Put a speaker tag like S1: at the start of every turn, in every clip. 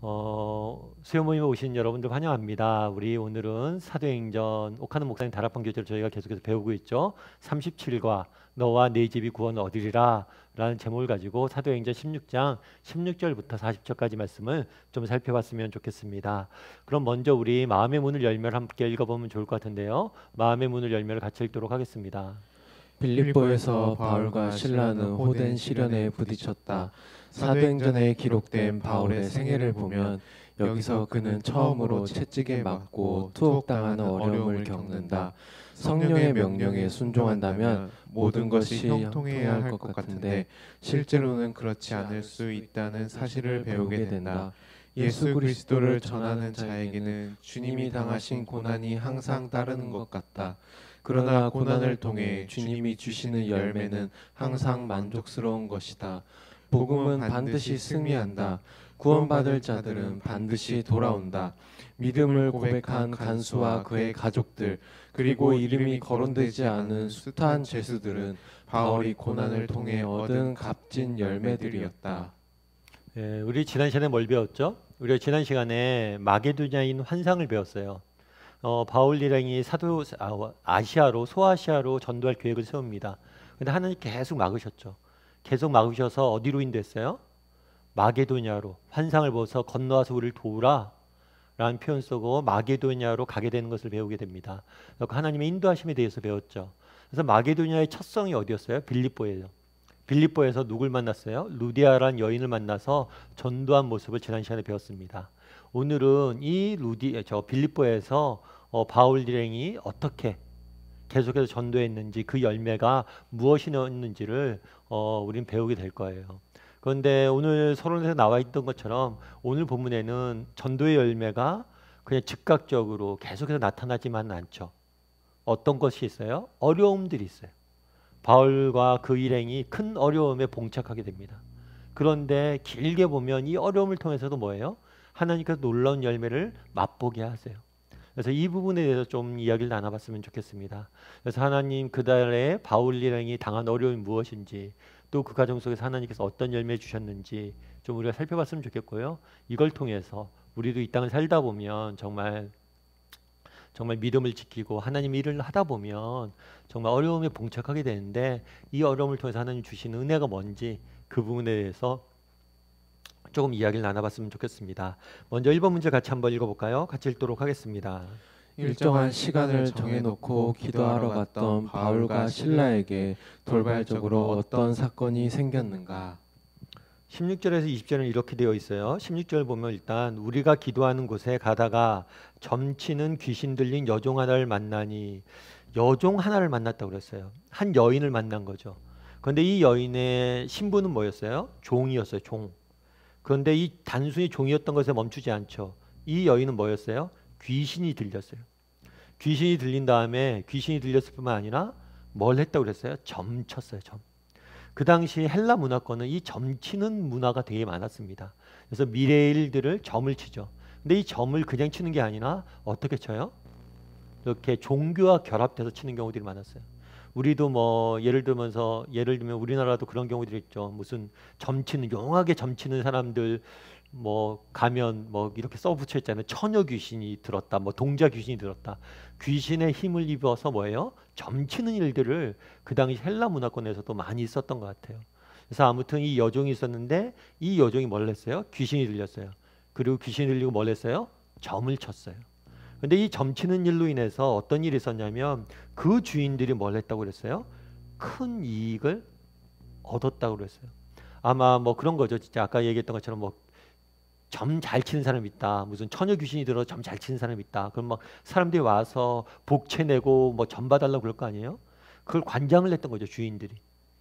S1: 수요 모임에 오신 여러분들 환영합니다. 우리 오늘은 사도행전 옥하는 목사님 다락방 교재를 저희가 계속해서 배우고 있죠. 37과 너와 네 집이 구원 얻으리라 라는 제목을 가지고 사도행전 16장 16절부터 40절까지 말씀을 좀 살펴봤으면 좋겠습니다. 그럼 먼저 우리 마음의 문을 열면 함께 읽어보면 좋을 것 같은데요. 마음의 문을 열면 같이 읽도록 하겠습니다.
S2: 빌립보에서 바울과 실라는 호된 시련에 부딪혔다. 사도행전에 기록된 바울의 생애를 보면 여기서 그는 처음으로 채찍에 맞고 투옥당하는 어려움을 겪는다. 성령의 명령에 순종한다면 모든 것이 형통해야 할 것 같은데 실제로는 그렇지 않을 수 있다는 사실을 배우게 된다. 예수 그리스도를 전하는 자에게는 주님이 당하신 고난이 항상 따르는 것 같다. 그러나 고난을 통해 주님이 주시는 열매는 항상 만족스러운 것이다. 복음은 반드시 승리한다. 구원받을 자들은 반드시 돌아온다. 믿음을 고백한 간수와 그의 가족들, 그리고 이름이 거론되지 않은 숱한 죄수들은 바울이 고난을 통해 얻은 값진 열매들이었다.
S1: 우리 지난 시간에 뭘 배웠죠? 우리가 지난 시간에 마게도냐인 환상을 배웠어요. 바울 일행이 아시아로 소아시아로 전도할 계획을 세웁니다. 근데 하나님 계속 막으셨죠. 계속 막으셔서 어디로 인도했어요? 마게도냐로 환상을 보고서 건너와서 우리를 도우라 라는 표현 쓰고 마게도냐로 가게 되는 것을 배우게 됩니다. 하나님의 인도하심에 대해서 배웠죠. 그래서 마게도냐의 첫 성이 어디였어요? 빌립보예요. 빌립보에서 누굴 만났어요? 루디아라는 여인을 만나서 전도한 모습을 지난 시간에 배웠습니다. 오늘은 이 빌립보에서 바울 일행이 어떻게 계속해서 전도했는지 그 열매가 무엇이었는지를 우린 배우게 될 거예요. 그런데 오늘 서론에서 나와 있던 것처럼 오늘 본문에는 전도의 열매가 그냥 즉각적으로 계속해서 나타나지만 않죠. 어떤 것이 있어요? 어려움들이 있어요. 바울과 그 일행이 큰 어려움에 봉착하게 됩니다. 그런데 길게 보면 이 어려움을 통해서도 뭐예요? 하나님께서 놀라운 열매를 맛보게 하세요. 그래서 이 부분에 대해서 좀 이야기를 나눠봤으면 좋겠습니다. 그래서 하나님 그달에 바울 일행이 당한 어려움이 무엇인지, 또 그 과정 속에서 하나님께서 어떤 열매 주셨는지 좀 우리가 살펴봤으면 좋겠고요. 이걸 통해서 우리도 이 땅을 살다 보면 정말 믿음을 지키고 하나님의 일을 하다 보면 정말 어려움에 봉착하게 되는데, 이 어려움을 통해서 하나님 주신 은혜가 뭔지 그 부분에 대해서 조금 이야기를 나눠봤으면 좋겠습니다. 먼저 1번 문제 같이 한번 읽어볼까요? 같이 읽도록 하겠습니다.
S2: 일정한 시간을 정해놓고 기도하러 갔던 바울과 실라에게 돌발적으로 어떤 사건이 생겼는가?
S1: 16절에서 20절은 이렇게 되어 있어요. 16절 보면 일단 우리가 기도하는 곳에 가다가 점치는 귀신 들린 여종 하나를 만나니, 여종 하나를 만났다고 그랬어요. 한 여인을 만난 거죠. 그런데 이 여인의 신분은 뭐였어요? 종이었어요. 종. 그런데 이 단순히 종이었던 것에 멈추지 않죠. 이 여인은 뭐였어요? 귀신이 들렸어요. 귀신이 들린 다음에 귀신이 들렸을 뿐만 아니라 뭘 했다고 그랬어요? 점쳤어요. 점. 그 당시 헬라 문화권은 이 점치는 문화가 되게 많았습니다. 그래서 미래의 일들을 점을 치죠. 근데 이 점을 그냥 치는 게 아니라 어떻게 쳐요? 이렇게 종교와 결합돼서 치는 경우들이 많았어요. 우리도 뭐 예를 들면 우리나라도 그런 경우들이 있죠. 무슨 점치는, 용하게 점치는 사람들 뭐 가면 뭐 이렇게 써붙여 있잖아요. 처녀 귀신이 들었다, 뭐 동자 귀신이 들었다. 귀신의 힘을 입어서 뭐예요? 점치는 일들을 그 당시 헬라 문화권에서도 많이 있었던 것 같아요. 그래서 아무튼 이 여종이 있었는데, 이 여종이 뭘 했어요? 귀신이 들렸어요. 그리고 귀신이 들리고 뭘 했어요? 점을 쳤어요. 근데 이 점치는 일로 인해서 어떤 일이 있었냐면, 그 주인들이 뭘 했다고 그랬어요? 큰 이익을 얻었다고 그랬어요. 아마 뭐 그런 거죠. 진짜 아까 얘기했던 것처럼 뭐 점 잘 치는 사람이 있다, 무슨 처녀 귀신이 들어 점 잘 치는 사람이 있다, 그럼 막 사람들이 와서 복채 내고 뭐 점 봐달라고 그럴 거 아니에요? 그걸 관장을 했던 거죠, 주인들이.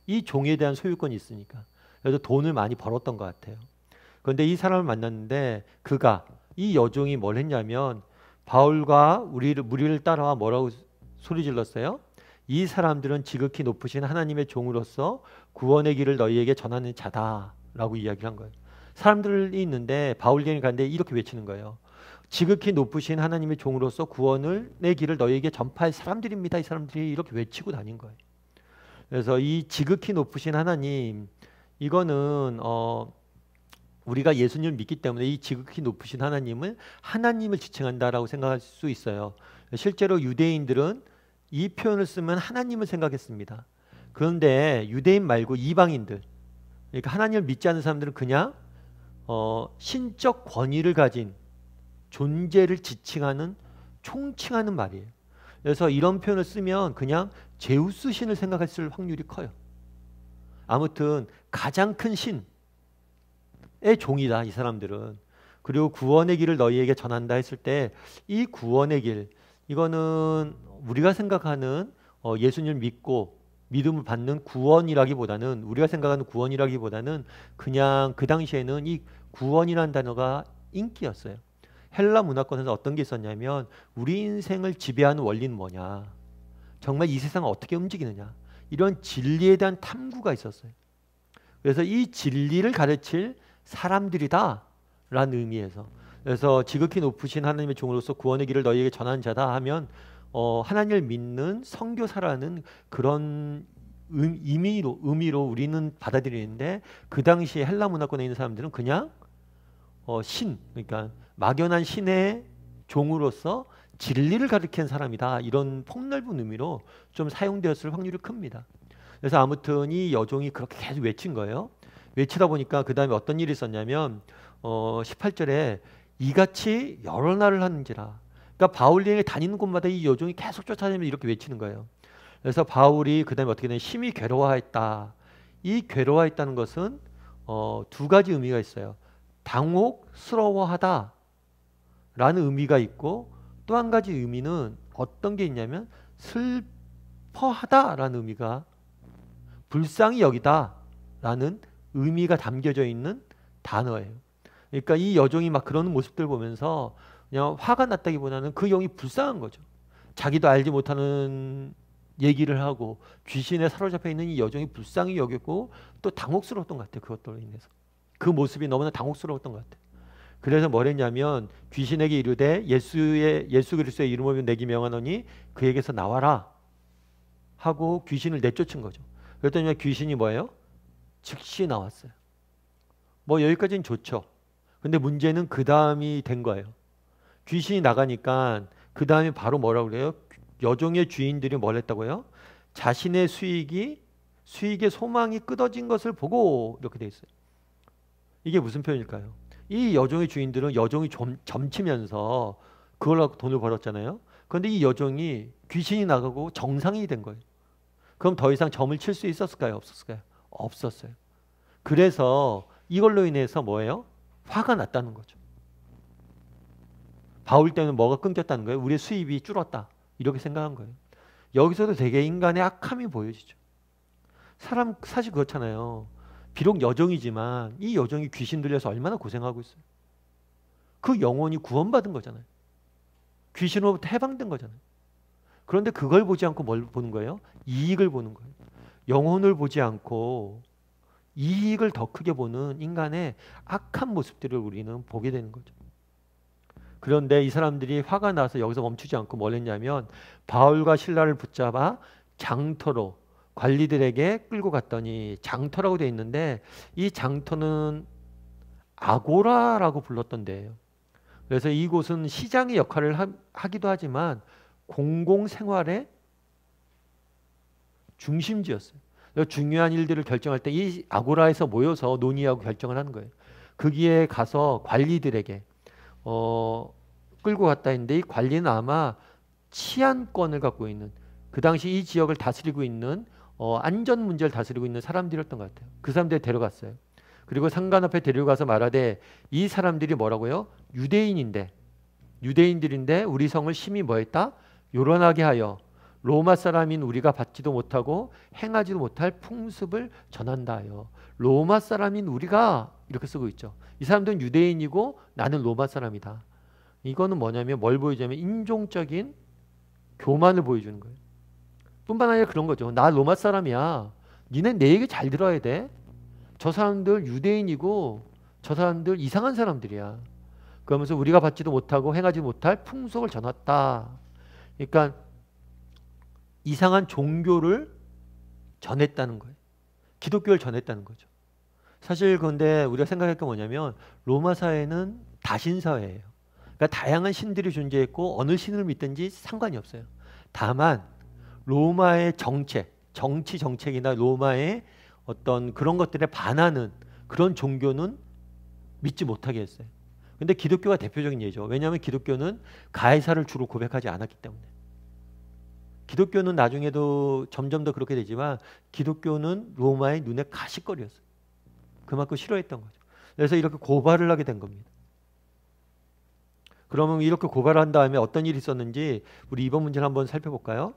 S1: 이 종에 대한 소유권이 있으니까. 그래서 돈을 많이 벌었던 것 같아요. 그런데 이 사람을 만났는데, 이 여종이 뭘 했냐면 바울과 무리를 따라와 뭐라고 소리 질렀어요? 이 사람들은 지극히 높으신 하나님의 종으로서 구원의 길을 너희에게 전하는 자다라고 이야기를 한 거예요. 사람들이 있는데 바울이 갔는데 이렇게 외치는 거예요. 지극히 높으신 하나님의 종으로서 구원의 길을 너희에게 전파할 사람들입니다. 이 사람들이 이렇게 외치고 다닌 거예요. 그래서 이 지극히 높으신 하나님, 이거는 우리가 예수님을 믿기 때문에 이 지극히 높으신 하나님을 하나님을 지칭한다라고 생각할 수 있어요. 실제로 유대인들은 이 표현을 쓰면 하나님을 생각했습니다. 그런데 유대인 말고 이방인들, 그러니까 하나님을 믿지 않는 사람들은 그냥 신적 권위를 가진 존재를 지칭하는, 총칭하는 말이에요. 그래서 이런 표현을 쓰면 그냥 제우스 신을 생각했을 확률이 커요. 아무튼 가장 큰 신의 종이다, 이 사람들은. 그리고 구원의 길을 너희에게 전한다 했을 때 이 구원의 길, 이거는 우리가 생각하는 예수님을 믿고 믿음을 받는 구원이라기보다는, 우리가 생각하는 구원이라기보다는 그냥 그 당시에는 이 구원이라는 단어가 인기였어요. 헬라 문화권에서 어떤 게 있었냐면, 우리 인생을 지배하는 원리는 뭐냐, 정말 이 세상을 어떻게 움직이느냐, 이런 진리에 대한 탐구가 있었어요. 그래서 이 진리를 가르칠 사람들이다 라는 의미에서, 그래서 지극히 높으신 하나님의 종으로서 구원의 길을 너희에게 전하는 자다 하면 하나님을 믿는 선교사라는 그런 의미로 우리는 받아들이는데, 그 당시에 헬라 문화권에 있는 사람들은 그냥 신, 그러니까 막연한 신의 종으로서 진리를 가리키는 사람이다, 이런 폭넓은 의미로 좀 사용되었을 확률이 큽니다. 그래서 아무튼 이 여종이 그렇게 계속 외친 거예요. 외치다 보니까 그 다음에 어떤 일이 있었냐면 18절에 이같이 여러 날을 하는지라. 그러니까 바울이 다니는 곳마다 이 여종이 계속 쫓아다니면서 이렇게 외치는 거예요. 그래서 바울이 그 다음에 어떻게 되냐면 심히 괴로워했다. 이 괴로워했다는 것은 두 가지 의미가 있어요. 당혹스러워하다 라는 의미가 있고, 또 한 가지 의미는 어떤 게 있냐면 슬퍼하다 라는 의미가, 불쌍히 여기다 라는 의미가 담겨져 있는 단어예요. 그러니까 이 여종이 막 그러는 모습들 보면서 그냥 화가 났다기보다는 그 영이 불쌍한 거죠. 자기도 알지 못하는 얘기를 하고 귀신에 사로잡혀 있는 이 여종이 불쌍히 여겼고, 또 당혹스러웠던 것 같아요. 그것들로 인해서 그 모습이 너무나 당혹스러웠던 것 같아요. 그래서 뭘 했냐면 귀신에게 이르되 예수 그리스도의 이름으로 내게 명하노니 그에게서 나와라 하고 귀신을 내쫓은 거죠. 그랬더니 귀신이 뭐예요? 즉시 나왔어요. 뭐 여기까지는 좋죠. 근데 문제는 그 다음이 된 거예요. 귀신이 나가니까 그 다음에 바로 뭐라고 그래요? 여종의 주인들이 뭘 했다고요? 자신의 수익의 소망이 끊어진 것을 보고, 이렇게 돼 있어요. 이게 무슨 표현일까요? 이 여종의 주인들은 여종이 점치면서 그걸 갖고 돈을 벌었잖아요. 그런데 이 여종이 귀신이 나가고 정상이 된 거예요. 그럼 더 이상 점을 칠 수 있었을까요? 없었을까요? 없었어요. 그래서 이걸로 인해서 뭐예요? 화가 났다는 거죠. 바울 때문에 뭐가 끊겼다는 거예요? 우리의 수입이 줄었다, 이렇게 생각한 거예요. 여기서도 되게 인간의 악함이 보여지죠. 사람 사실 그렇잖아요. 비록 여종이지만 이 여종이 귀신 들려서 얼마나 고생하고 있어요. 그 영혼이 구원받은 거잖아요. 귀신으로부터 해방된 거잖아요. 그런데 그걸 보지 않고 뭘 보는 거예요? 이익을 보는 거예요. 영혼을 보지 않고 이익을 더 크게 보는 인간의 악한 모습들을 우리는 보게 되는 거죠. 그런데 이 사람들이 화가 나서 여기서 멈추지 않고 뭘 했냐면 바울과 실라를 붙잡아 장터로 관리들에게 끌고 갔더니, 장터라고 되어 있는데 이 장터는 아고라라고 불렀던 데예요. 그래서 이곳은 시장의 역할을 하기도 하지만 공공생활의 중심지였어요. 중요한 일들을 결정할 때 이 아고라에서 모여서 논의하고 결정을 하는 거예요. 거기에 가서 관리들에게 끌고 갔다 했는데, 이 관리는 아마 치안권을 갖고 있는, 그 당시 이 지역을 다스리고 있는 안전 문제를 다스리고 있는 사람들이었던 것 같아요. 그 사람들이 데려갔어요. 그리고 상관 앞에 데려가서 말하되, 이 사람들이 뭐라고요? 유대인들인데 우리 성을 심히 뭐했다? 요란하게 하여 로마 사람인 우리가 받지도 못하고 행하지도 못할 풍습을 전한다 하여. 로마 사람인 우리가 이렇게 쓰고 있죠. 이 사람들은 유대인이고 나는 로마 사람이다. 이거는 뭐냐면 뭘 보여주냐면 인종적인 교만을 보여주는 거예요. 뿐만 아니라 그런 거죠. 나 로마 사람이야. 니네 내 얘기 잘 들어야 돼. 저 사람들 유대인이고 저 사람들 이상한 사람들이야. 그러면서 우리가 받지도 못하고 행하지 못할 풍속을 전했다. 그러니까 이상한 종교를 전했다는 거예요. 기독교를 전했다는 거죠. 사실 그런데 우리가 생각할 게 뭐냐면 로마 사회는 다신 사회예요. 그러니까 다양한 신들이 존재했고 어느 신을 믿든지 상관이 없어요. 다만 로마의 정치 정책이나 로마의 어떤 그런 것들에 반하는 그런 종교는 믿지 못하게 했어요. 근데 기독교가 대표적인 예죠. 왜냐하면 기독교는 가이사를 주로 고백하지 않았기 때문에. 기독교는 나중에도 점점 더 그렇게 되지만 기독교는 로마의 눈에 가시거리였어요. 그만큼 싫어했던 거죠. 그래서 이렇게 고발을 하게 된 겁니다. 그러면 이렇게 고발을 한 다음에 어떤 일이 있었는지 우리 이번 문제를 한번 살펴볼까요?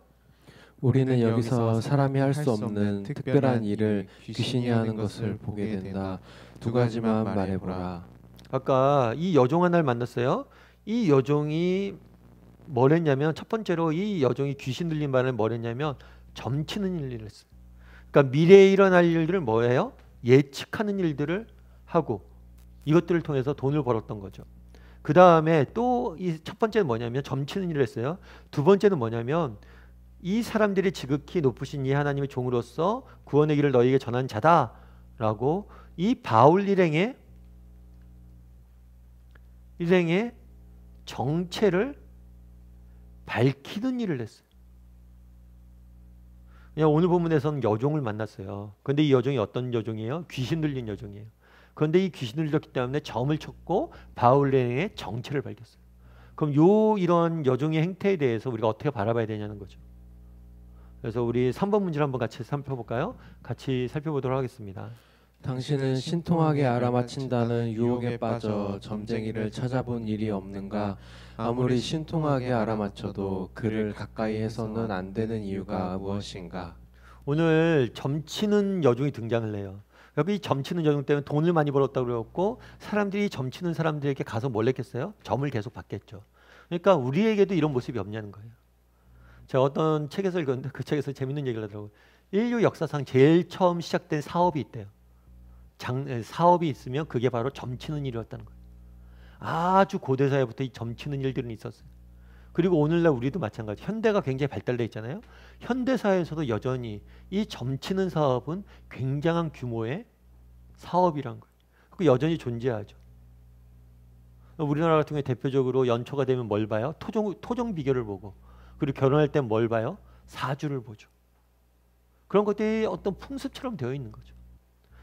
S2: 우리는 여기서 사람이 할 수 없는 특별한 일을 귀신이 하는 것을 보게 된다. 두 가지만 말해보라.
S1: 아까 이 여종 하나를 만났어요. 이 여종이 뭘 했냐면 첫 번째로 이 여종이 귀신 들린 바를 뭘 했냐면 점치는 일을 했어요. 그러니까 미래에 일어날 일들을 뭐예요? 예측하는 일들을 하고 이것들을 통해서 돈을 벌었던 거죠. 그 다음에 또 이 첫 번째는 뭐냐면 점치는 일을 했어요. 두 번째는 뭐냐면 이 사람들이 지극히 높으신 이 하나님의 종으로서 구원의 길을 너희에게 전한 자다라고 이 바울 일행의 정체를 밝히는 일을 했어요. 그냥 오늘 본문에서는 여종을 만났어요. 그런데 이 여종이 어떤 여종이에요? 귀신 들린 여종이에요. 그런데 이 귀신 들렸기 때문에 점을 쳤고 바울 일행의 정체를 밝혔어요. 그럼 이런 여종의 행태에 대해서 우리가 어떻게 바라봐야 되냐는 거죠. 그래서 우리 3번 문제를 한번 같이 살펴볼까요? 같이 살펴보도록 하겠습니다.
S2: 당신은 신통하게 알아맞힌다는 유혹에 빠져 점쟁이를 찾아본 일이 없는가? 아무리 신통하게 알아맞혀도 그를 가까이 해서는 안 되는 이유가 무엇인가?
S1: 오늘 점치는 여종이 등장을 해요. 여기 점치는 여종 때문에 돈을 많이 벌었다고 그랬고 사람들이 점치는 사람들에게 가서 뭘 했겠어요? 점을 계속 받겠죠. 그러니까 우리에게도 이런 모습이 없냐는 거예요. 제가 어떤 책에서 읽었는데 그 책에서 재밌는 얘기를 하더라고요. 인류 역사상 제일 처음 시작된 사업이 있대요. 사업이 있으면 그게 바로 점치는 일이었다는 거예요. 아주 고대사회부터 이 점치는 일들은 있었어요. 그리고 오늘날 우리도 마찬가지. 현대가 굉장히 발달돼 있잖아요. 현대사회에서도 여전히 이 점치는 사업은 굉장한 규모의 사업이란 거예요. 그 여전히 존재하죠. 우리나라 같은 경우에 대표적으로 연초가 되면 뭘 봐요? 토종 비결을 보고, 그리고 결혼할 땐 뭘 봐요? 사주를 보죠. 그런 것들이 어떤 풍습처럼 되어 있는 거죠.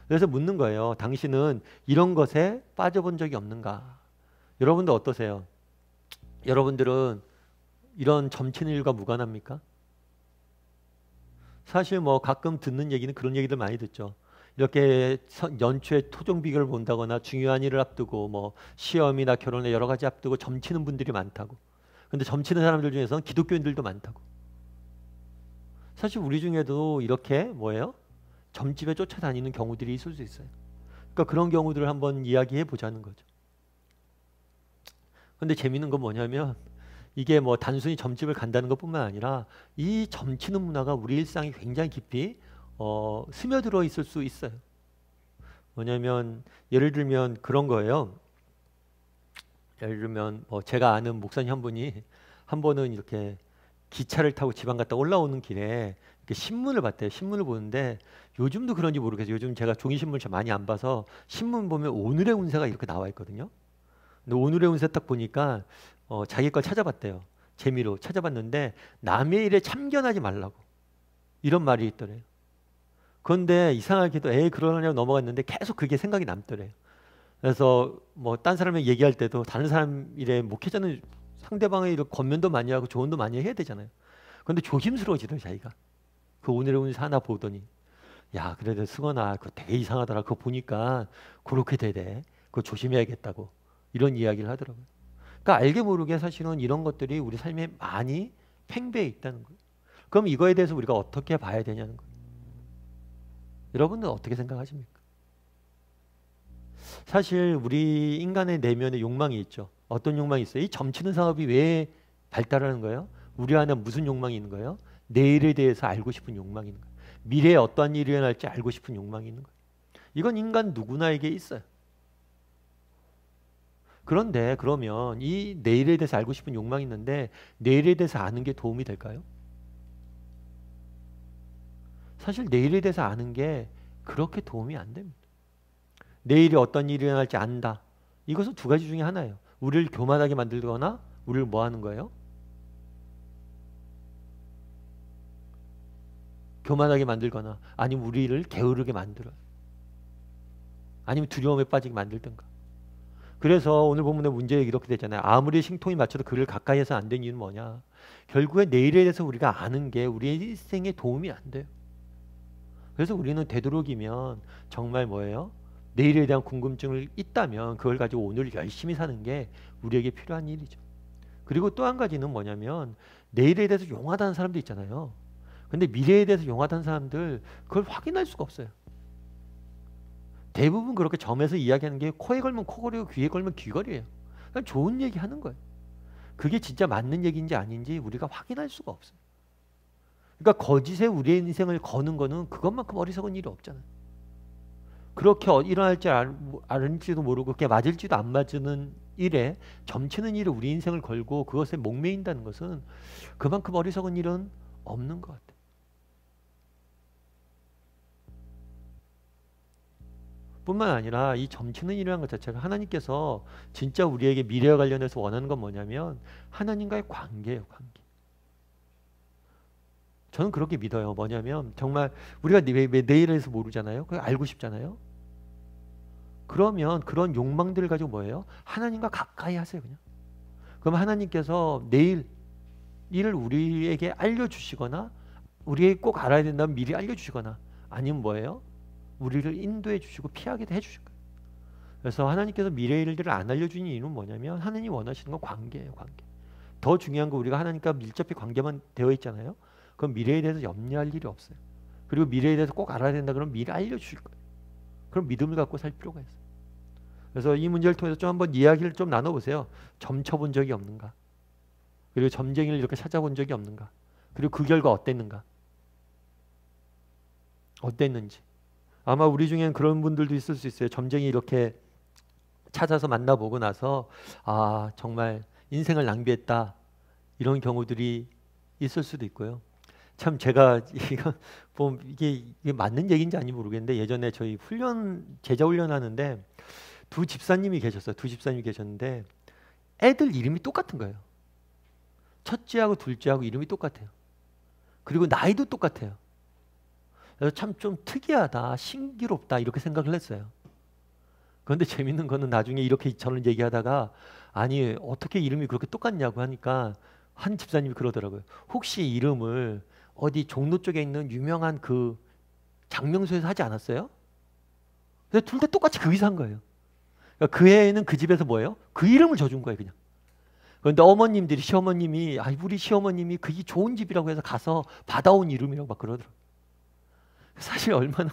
S1: 그래서 묻는 거예요. 당신은 이런 것에 빠져본 적이 없는가? 여러분들 어떠세요? 여러분들은 이런 점치는 일과 무관합니까? 사실 뭐 가끔 듣는 얘기는 그런 얘기들 많이 듣죠. 이렇게 연초에 토종 비결을 본다거나 중요한 일을 앞두고 뭐 시험이나 결혼에 여러 가지 앞두고 점치는 분들이 많다고. 근데 점치는 사람들 중에서는 기독교인들도 많다고. 사실 우리 중에도 이렇게 뭐예요? 점집에 쫓아다니는 경우들이 있을 수 있어요. 그러니까 그런 경우들을 한번 이야기해 보자는 거죠. 근데 재미있는 건 뭐냐면 이게 뭐 단순히 점집을 간다는 것뿐만 아니라 이 점치는 문화가 우리 일상에 굉장히 깊이 스며들어 있을 수 있어요. 뭐냐면 예를 들면 그런 거예요. 예를 들면 뭐 제가 아는 목사님 한 분이 한 번은 이렇게 기차를 타고 지방 갔다 올라오는 길에 이렇게 신문을 봤대요. 신문을 보는데 요즘도 그런지 모르겠어요. 요즘 제가 종이신문을 잘 많이 안 봐서 신문 보면 오늘의 운세가 이렇게 나와 있거든요. 근데 오늘의 운세 딱 보니까 자기 걸 찾아봤대요. 재미로 찾아봤는데 남의 일에 참견하지 말라고 이런 말이 있더래요. 그런데 이상하게도 그러냐고 넘어갔는데 계속 그게 생각이 남더래요. 그래서 뭐 딴 사람이 얘기할 때도 다른 사람 일에 목회자는 상대방의 이런 권면도 많이 하고 조언도 많이 해야 되잖아요. 그런데 조심스러워지더라고요. 자기가 그 오늘의 운세 하나 보더니 야 그래도 승원아 그거 되게 이상하더라. 그거 보니까 그렇게 되대. 그거 조심해야겠다고 이런 이야기를 하더라고요. 그러니까 알게 모르게 사실은 이런 것들이 우리 삶에 많이 팽배해 있다는 거예요. 그럼 이거에 대해서 우리가 어떻게 봐야 되냐는 거예요. 여러분은 어떻게 생각하십니까? 사실 우리 인간의 내면에 욕망이 있죠. 어떤 욕망이 있어요? 이 점치는 사업이 왜 발달하는 거예요? 우리 안에 무슨 욕망이 있는 거예요? 내일에 대해서 알고 싶은 욕망이 있는 거예요. 미래에 어떠한 일이 일어날지 알고 싶은 욕망이 있는 거예요. 이건 인간 누구나에게 있어요. 그런데 그러면 이 내일에 대해서 알고 싶은 욕망이 있는데 내일에 대해서 아는 게 도움이 될까요? 사실 내일에 대해서 아는 게 그렇게 도움이 안 됩니다. 내일이 어떤 일이 일어날지 안다. 이것은 두 가지 중에 하나예요. 우리를 교만하게 만들거나 우리를 뭐 하는 거예요? 교만하게 만들거나 아니면 우리를 게으르게 만들어요. 아니면 두려움에 빠지게 만들든가. 그래서 오늘 본문의 문제가 이렇게 되잖아요. 아무리 신통이 맞춰도 그를 가까이 해서 안 되는 이유는 뭐냐. 결국에 내일에 대해서 우리가 아는 게 우리의 일생에 도움이 안 돼요. 그래서 우리는 되도록이면 정말 뭐예요? 내일에 대한 궁금증을 있다면 그걸 가지고 오늘 열심히 사는 게 우리에게 필요한 일이죠. 그리고 또 한 가지는 뭐냐면 내일에 대해서 용하다는 사람도 있잖아요. 근데 미래에 대해서 용하다는 사람들 그걸 확인할 수가 없어요. 대부분 그렇게 점에서 이야기하는 게 코에 걸면 코걸이고 귀에 걸면 귀걸이에요. 그냥 좋은 얘기 하는 거예요. 그게 진짜 맞는 얘기인지 아닌지 우리가 확인할 수가 없어요. 그러니까 거짓에 우리의 인생을 거는 거는 그것만큼 어리석은 일이 없잖아요. 그렇게 일어날지 알은지도 모르고 그게 맞을지도 안 맞는 일에 점치는 일에 우리 인생을 걸고 그것에 목매인다는 것은 그만큼 어리석은 일은 없는 것 같아요. 뿐만 아니라 이 점치는 일이라는 것 자체가 하나님께서 진짜 우리에게 미래와 관련해서 원하는 건 뭐냐면 하나님과의 관계예요. 관계. 저는 그렇게 믿어요. 뭐냐면 정말 우리가 내일에 대해서 모르잖아요. 그걸 알고 싶잖아요. 그러면 그런 욕망들을 가지고 뭐예요? 하나님과 가까이 하세요. 그냥. 그럼 하나님께서 내일 일을 우리에게 알려주시거나 우리에게 꼭 알아야 된다면 미리 알려주시거나 아니면 뭐예요? 우리를 인도해 주시고 피하게 해주실 거예요. 그래서 하나님께서 미래의 일들을 안 알려주는 이유는 뭐냐면 하나님이 원하시는 건 관계예요. 관계. 더 중요한 거 우리가 하나님과 밀접히 관계만 되어 있잖아요. 그럼 미래에 대해서 염려할 일이 없어요. 그리고 미래에 대해서 꼭 알아야 된다 그러면 미리 알려주실 거예요. 그럼 믿음을 갖고 살 필요가 있어요. 그래서 이 문제를 통해서 좀 한번 이야기를 좀 나눠보세요. 점쳐본 적이 없는가? 그리고 점쟁이를 이렇게 찾아본 적이 없는가? 그리고 그 결과 어땠는가? 어땠는지. 아마 우리 중엔 그런 분들도 있을 수 있어요. 점쟁이 이렇게 찾아서 만나보고 나서 아 정말 인생을 낭비했다 이런 경우들이 있을 수도 있고요. 참 제가 이거 뭐 이게 맞는 얘기인지 아닌지 모르겠는데 예전에 저희 제자 훈련하는데 두 집사님이 계셨어요. 두 집사님이 계셨는데 애들 이름이 똑같은 거예요. 첫째하고 둘째하고 이름이 똑같아요. 그리고 나이도 똑같아요. 그래서 참 좀 특이하다, 신기롭다 이렇게 생각을 했어요. 그런데 재밌는 거는 나중에 이렇게 저는 얘기하다가 아니 어떻게 이름이 그렇게 똑같냐고 하니까 한 집사님이 그러더라고요. 혹시 이름을 어디 종로 쪽에 있는 유명한 그 장명소에서 하지 않았어요? 근데 둘 다 똑같이 거기서 한 거예요. 그러니까 그 애는 그 집에서 뭐예요? 그 이름을 져준 거예요 그냥. 그런데 어머님들이 시어머님이 아 우리 시어머님이 그게 좋은 집이라고 해서 가서 받아온 이름이라고 막 그러더라고요. 사실 얼마나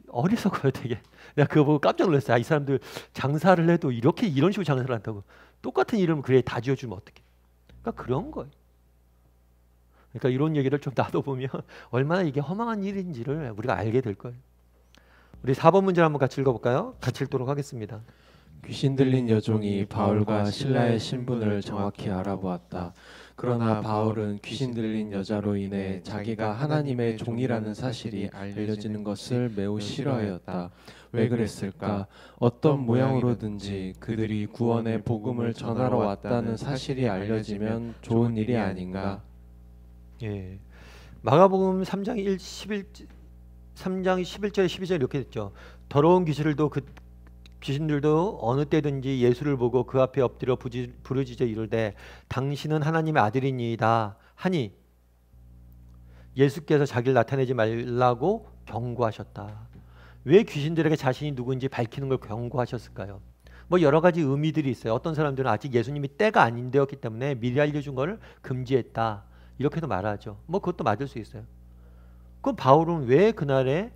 S1: 어리석어요 되게. 내가 그거 보고 깜짝 놀랐어요. 아, 이 사람들 장사를 해도 이런 식으로 장사를 한다고. 똑같은 이름을 그래 다 지어주면 어떡해. 그러니까 그런 거예요. 그러니까 이런 얘기를 좀 나눠보면 얼마나 이게 허망한 일인지를 우리가 알게 될 거예요. 우리 4번 문제를 한번 같이 읽어볼까요? 같이 읽도록 하겠습니다.
S2: 귀신 들린 여종이 바울과 실라의 신분을 정확히 알아보았다. 그러나 바울은 귀신 들린 여자로 인해 자기가 하나님의 종이라는 사실이 알려지는 것을 매우 싫어하였다. 왜 그랬을까? 어떤 모양으로든지 그들이 구원의 복음을 전하러 왔다는 사실이 알려지면 좋은 일이 아닌가?
S1: 예. 마가복음 3장 11절에 12절에 이렇게 됐죠. 더러운 귀신들도 어느 때든지 예수를 보고 그 앞에 엎드려 부르짖어 이르되 당신은 하나님의 아들이니이다 하니 예수께서 자기를 나타내지 말라고 경고하셨다. 왜 귀신들에게 자신이 누구인지 밝히는 걸 경고하셨을까요? 뭐 여러 가지 의미들이 있어요. 어떤 사람들은 아직 예수님이 때가 아닌 때였기 때문에 미리 알려준 걸 금지했다. 이렇게도 말하죠. 뭐 그것도 맞을 수 있어요. 그럼 바울은 왜 그날에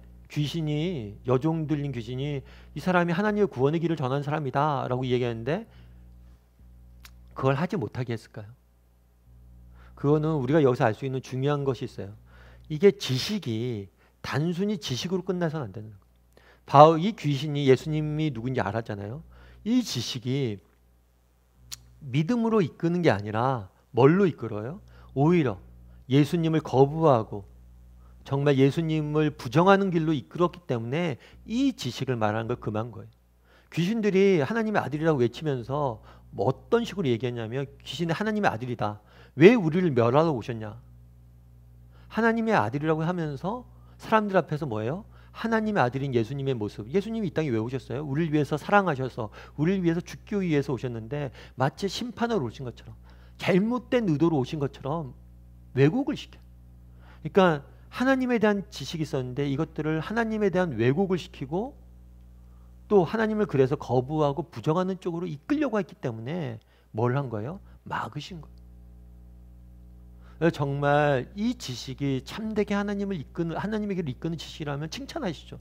S1: 여종 들린 귀신이 이 사람이 하나님의 구원의 길을 전하는 사람이다 라고 얘기했는데 그걸 하지 못하게 했을까요? 그거는 우리가 여기서 알 수 있는 중요한 것이 있어요. 이게 지식이 단순히 지식으로 끝나서는 안 되는 거예요. 이 귀신이 예수님이 누군지 알았잖아요. 이 지식이 믿음으로 이끄는 게 아니라 뭘로 이끌어요? 오히려 예수님을 거부하고 정말 예수님을 부정하는 길로 이끌었기 때문에 이 지식을 말하는 걸 금한 거예요. 귀신들이 하나님의 아들이라고 외치면서 뭐 어떤 식으로 얘기했냐면 귀신이 하나님의 아들이다. 왜 우리를 멸하러 오셨냐? 하나님의 아들이라고 하면서 사람들 앞에서 뭐예요? 하나님의 아들인 예수님의 모습. 예수님이 이 땅에 왜 오셨어요? 우리를 위해서 사랑하셔서 우리를 위해서 죽기 위해서 오셨는데 마치 심판으로 오신 것처럼 잘못된 의도로 오신 것처럼 왜곡을 시켜요. 그러니까 하나님에 대한 지식이 있었는데 이것들을 하나님에 대한 왜곡을 시키고 또 하나님을 그래서 거부하고 부정하는 쪽으로 이끌려고 했기 때문에 뭘 한 거예요? 막으신 거예요. 정말 이 지식이 참되게 하나님의 길을 이끄는 지식이라면 칭찬하시죠.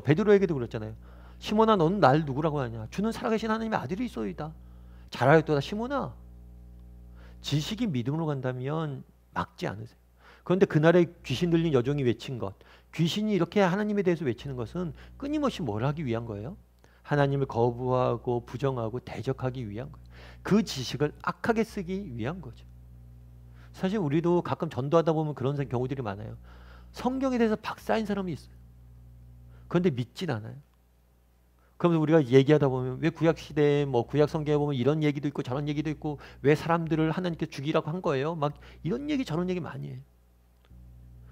S1: 베드로에게도 그랬잖아요. 시몬아, 너는 날 누구라고 하냐? 주는 살아계신 하나님의 아들이소이다. 잘하였도다 시몬아. 지식이 믿음으로 간다면 막지 않으세요. 그런데 그날에 귀신 들린 여종이 외친 것, 귀신이 이렇게 하나님에 대해서 외치는 것은 끊임없이 뭘 하기 위한 거예요? 하나님을 거부하고 부정하고 대적하기 위한 거예요. 그 지식을 악하게 쓰기 위한 거죠. 사실 우리도 가끔 전도하다 보면 그런 경우들이 많아요. 성경에 대해서 박사인 사람이 있어요. 그런데 믿진 않아요. 그러면서 우리가 얘기하다 보면 왜 구약시대에 구약 성경에 보면 이런 얘기도 있고 저런 얘기도 있고 왜 사람들을 하나님께 죽이라고 한 거예요? 막 이런 얘기 저런 얘기 많이 해요.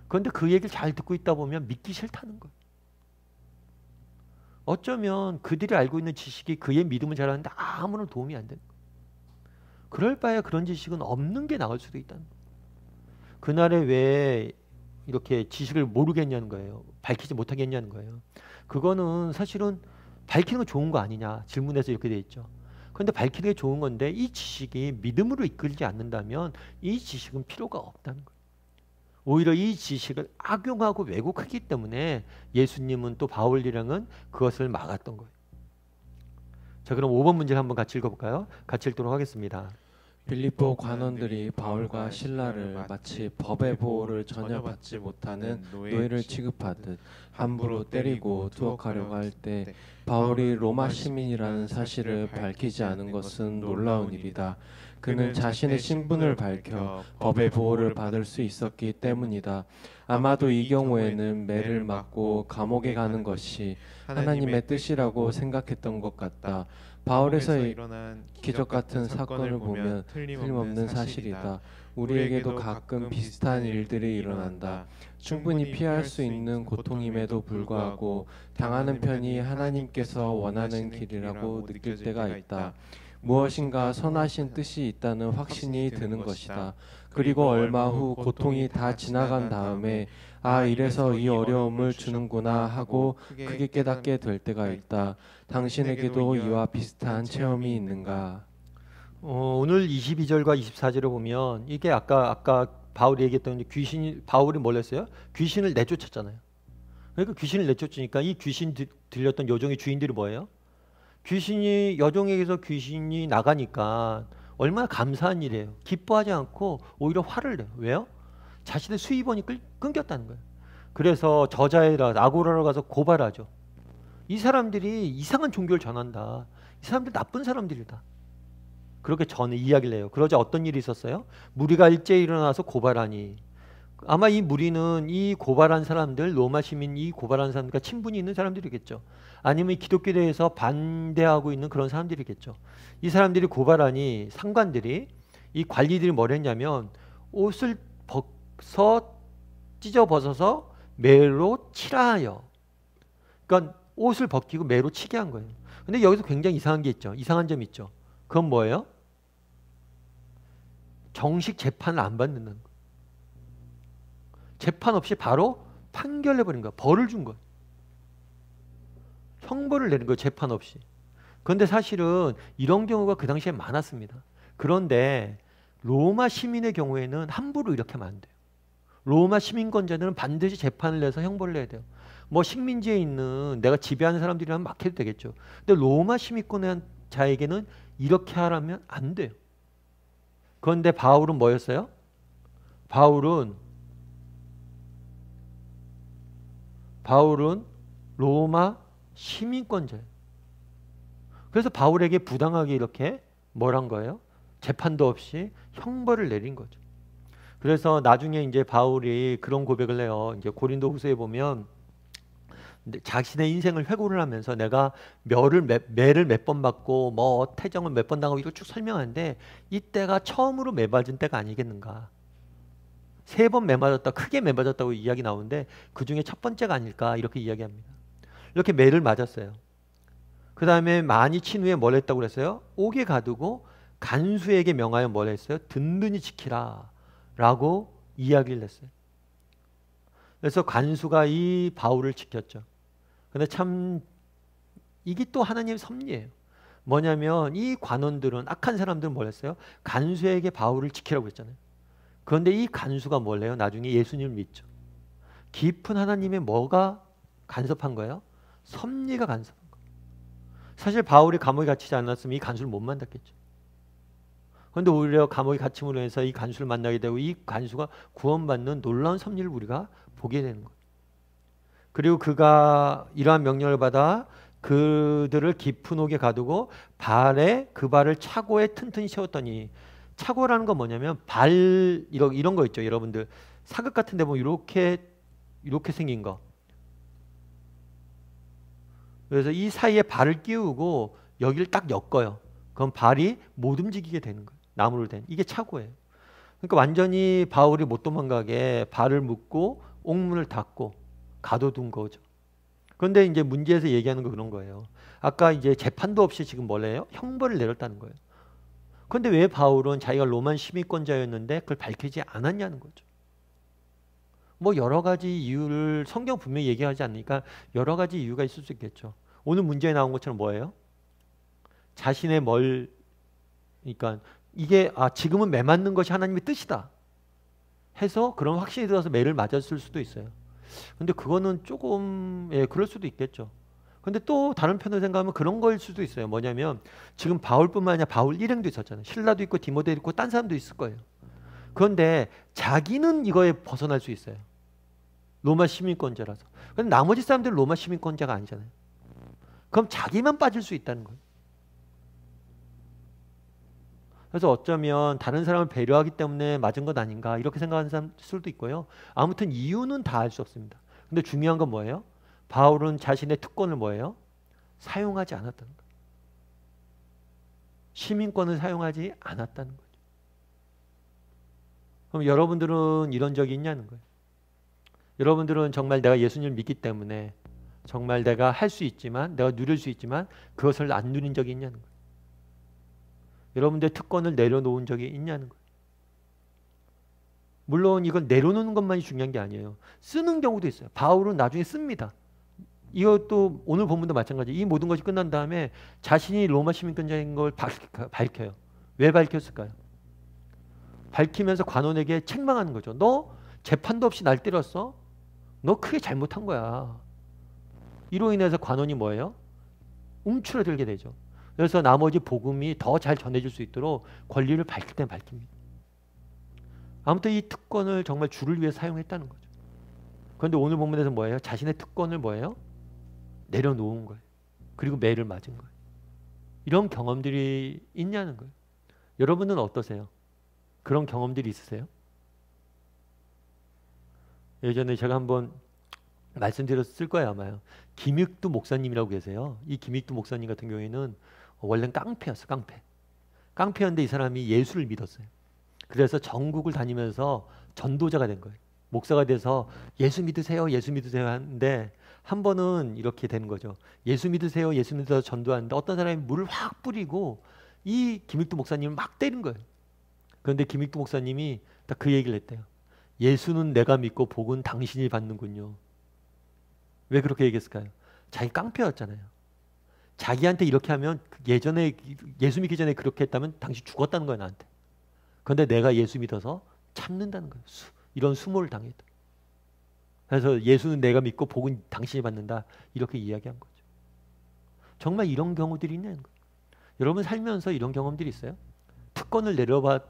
S1: 그런데 그 얘기를 잘 듣고 있다 보면 믿기 싫다는 거예요. 어쩌면 그들이 알고 있는 지식이 그의 믿음을 잘하는데 아무런 도움이 안 되는 거예요. 그럴 바에 그런 지식은 없는 게 나을 수도 있다는 거예요. 그날에 왜 이렇게 지식을 모르겠냐는 거예요. 밝히지 못하겠냐는 거예요. 그거는 사실은 밝히는 건 좋은 거 아니냐 질문에서 이렇게 돼 있죠. 그런데 밝히는 게 좋은 건데 이 지식이 믿음으로 이끌지 않는다면 이 지식은 필요가 없다는 거예요. 오히려 이 지식을 악용하고 왜곡하기 때문에 예수님은 또 바울이랑은 그것을 막았던 거예요. 자, 그럼 5번 문제를 한번 같이 읽어볼까요? 같이 읽도록 하겠습니다.
S2: 빌립보 관원들이 바울과 신라를 마치 법의 보호를 전혀 받지 못하는 노예를 취급하듯 함부로 때리고 투옥하려고 할 때 바울이 로마 시민이라는 사실을 밝히지 않은 것은 놀라운 일이다. 그는 자신의 신분을 밝혀 법의 보호를 받을 수 있었기 때문이다. 아마도 이 경우에는 매를 맞고 감옥에 가는 것이 하나님의 뜻이라고 생각했던 것 같다. 바울에서 일어난 기적 같은 사건을 보면 틀림없는 사실이다. 우리에게도 가끔 비슷한 일들이 일어난다. 충분히 피할 수 있는 고통임에도 불구하고 당하는 편이 하나님께서 원하는 길이라고 느낄 때가 있다. 무엇인가 선하신 뜻이 있다는 확신이 드는 것이다. 그리고 얼마 후 고통이 다 지나간 다음에 이래서 이 어려움을 주는구나 하고 크게 깨닫게 될 때가 있다. 당신에게도 이와 비슷한 체험이 있는가?
S1: 오늘 22절과 24절을 보면 이게 아까 바울이 얘기했던 바울이 뭘 했어요? 귀신을 내쫓았잖아요. 그러니까 귀신을 내쫓으니까 이 귀신 들렸던 여종의 주인들이 뭐예요? 여종에게서 귀신이 나가니까 얼마나 감사한 일이에요. 기뻐하지 않고 오히려 화를 내요. 왜요? 자신의 수입원이 끊겼다는 거예요. 그래서 저자에다 아고라로 가서 고발하죠. 이 사람들이 이상한 종교를 전한다. 이 사람들 나쁜 사람들이다. 그렇게 이야기를 해요. 그러자 어떤 일이 있었어요? 무리가 일제히 일어나서 고발하니 아마 이 무리는 이 고발한 사람들, 로마 시민 이 고발한 사람들과 친분이 있는 사람들이겠죠. 아니면 이 기독교에 대해서 반대하고 있는 그런 사람들이겠죠. 이 사람들이 고발하니 상관들이 이 관리들이 뭘 했냐면 옷을 찢어 벗어서 매로 치라하여. 그러니까 옷을 벗기고 매로 치게 한 거예요. 근데 여기서 굉장히 이상한 게 있죠. 이상한 점이 있죠. 그건 뭐예요? 정식 재판을 안 받는 거예요. 재판 없이 바로 판결해버린 거야. 벌을 준 거야. 형벌을 내는 거예요. 재판 없이. 그런데 사실은 이런 경우가 그 당시에 많았습니다. 그런데 로마 시민의 경우에는 함부로 이렇게 하면 안 돼요. 로마 시민권자들은 반드시 재판을 내서 형벌을 내야 돼요. 식민지에 있는 내가 지배하는 사람들이라면 막 해도 되겠죠. 근데 로마 시민권자에게는 이렇게 하라면 안 돼요. 그런데 바울은 뭐였어요? 바울은 로마 시민권자예요. 그래서 바울에게 부당하게 이렇게 뭘 한 거예요? 재판도 없이 형벌을 내린 거죠. 그래서 나중에 이제 바울이 그런 고백을 해요. 이제 고린도후서에 보면 자신의 인생을 회고를 하면서 내가 매를 몇 번 받고 뭐 태정을 몇 번 당하고 이걸 쭉 설명하는데 이때가 처음으로 매 맞은 때가 아니겠는가. 3번 매 맞았다, 크게 매 맞았다고 이야기 나오는데 그 중에 첫 번째가 아닐까 이렇게 이야기합니다. 이렇게 매를 맞았어요. 그 다음에 많이 친 후에 뭘 했다고 그랬어요? 옥에 가두고 간수에게 명하여 뭘 했어요? 든든히 지키라 라고 이야기를 했어요. 그래서 간수가 이 바울을 지켰죠. 근데 참 이게 또 하나님의 섭리예요. 뭐냐면 이 관원들은, 악한 사람들은 뭘 했어요? 간수에게 바울을 지키라고 했잖아요. 그런데 이 간수가 뭘 해요? 나중에 예수님을 믿죠. 깊은 하나님의 뭐가 간섭한 거예요? 섭리가 간섭한 거예요. 사실 바울이 감옥에 갇히지 않았으면 이 간수를 못 만났겠죠. 그런데 오히려 감옥에 갇힘으로 해서 이 간수를 만나게 되고 이 간수가 구원받는 놀라운 섭리를 우리가 보게 되는 거예요. 그리고 그가 이러한 명령을 받아 그들을 깊은 옥에 가두고 그 발을 차고에 튼튼히 세웠더니, 차고라는 건 뭐냐면 이런 거 있죠. 여러분들 사극 같은 데 보면 이렇게 생긴 거. 그래서 이 사이에 발을 끼우고 여기를 딱 엮어요. 그럼 발이 못 움직이게 되는 거예요. 나무로 된. 이게 차고예요. 그러니까 완전히 바울이 못 도망가게 발을 묶고 옥문을 닫고 가둬둔 거죠. 그런데 이제 문제에서 얘기하는 거 그런 거예요. 아까 이제 재판도 없이 지금 뭐래요? 형벌을 내렸다는 거예요. 그런데 왜 바울은 자기가 로마 시민권자였는데 그걸 밝히지 않았냐는 거죠. 뭐 여러 가지 이유를 성경 분명히 얘기하지 않으니까 여러 가지 이유가 있을 수 있겠죠. 오늘 문제에 나온 것처럼 뭐예요? 자신의 그러니까 이게 지금은 매 맞는 것이 하나님의 뜻이다 해서 그런 확신이 들어서 매를 맞았을 수도 있어요. 근데 그거는 조금 그럴 수도 있겠죠. 근데 또 다른 편으로 생각하면 그런 거일 수도 있어요. 뭐냐면 지금 바울뿐만 아니라 바울 일행도 있었잖아요. 실라도 있고 디모데도 있고 딴 사람도 있을 거예요. 그런데 자기는 이거에 벗어날 수 있어요. 로마 시민권자라서. 근데 나머지 사람들은 로마 시민권자가 아니잖아요. 그럼 자기만 빠질 수 있다는 거예요. 그래서 어쩌면 다른 사람을 배려하기 때문에 맞은 것 아닌가 이렇게 생각하는 사람들도 있고요. 아무튼 이유는 다 알 수 없습니다. 근데 중요한 건 뭐예요? 바울은 자신의 특권을 뭐예요? 사용하지 않았다는 거예요. 시민권을 사용하지 않았다는 거죠. 그럼 여러분들은 이런 적이 있냐는 거예요. 여러분들은 정말 내가 예수님을 믿기 때문에 정말 내가 할 수 있지만, 내가 누릴 수 있지만 그것을 안 누린 적이 있냐는 거예요. 여러분들의 특권을 내려놓은 적이 있냐는 거예요. 물론 이걸 내려놓는 것만이 중요한 게 아니에요. 쓰는 경우도 있어요. 바울은 나중에 씁니다. 이것도 오늘 본문도 마찬가지. 이 모든 것이 끝난 다음에 자신이 로마 시민권자인 걸 밝혀요. 왜 밝혔을까요? 밝히면서 관원에게 책망하는 거죠. 너 재판도 없이 날 때렸어? 너 크게 잘못한 거야. 이로 인해서 관원이 뭐예요? 움츠러들게 되죠. 그래서 나머지 복음이 더 잘 전해질 수 있도록 권리를 밝힐 땐 밝힙니다. 아무튼 이 특권을 정말 주를 위해 사용했다는 거죠. 그런데 오늘 본문에서 뭐예요? 자신의 특권을 뭐예요? 내려놓은 거예요. 그리고 매를 맞은 거예요. 이런 경험들이 있냐는 거예요. 여러분은 어떠세요? 그런 경험들이 있으세요? 예전에 제가 한번 말씀드렸을 거예요 아마요. 김익두 목사님이라고 계세요. 이 김익두 목사님 같은 경우에는 원래는 깡패였어. 깡패였는데 이 사람이 예수를 믿었어요. 그래서 전국을 다니면서 전도자가 된 거예요. 목사가 돼서 예수 믿으세요 하는데 한 번은 이렇게 되는 거죠. 예수 믿으세요 전도하는데 어떤 사람이 물을 확 뿌리고 이 김익두 목사님을 막 때린 거예요. 그런데 김익두 목사님이 딱 그 얘기를 했대요. 예수는 내가 믿고 복은 당신이 받는군요. 왜 그렇게 얘기했을까요? 자기 깡패였잖아요. 자기한테 이렇게 하면 예전에 예수 믿기 전에 그렇게 했다면 당신 죽었다는 거야 나한테. 그런데 내가 예수 믿어서 참는다는 거예요. 이런 수모를 당했다. 그래서 예수는 내가 믿고 복은 당신이 받는다 이렇게 이야기한 거죠. 정말 이런 경우들이 있는 거예요. 여러분 살면서 이런 경험들이 있어요? 특권을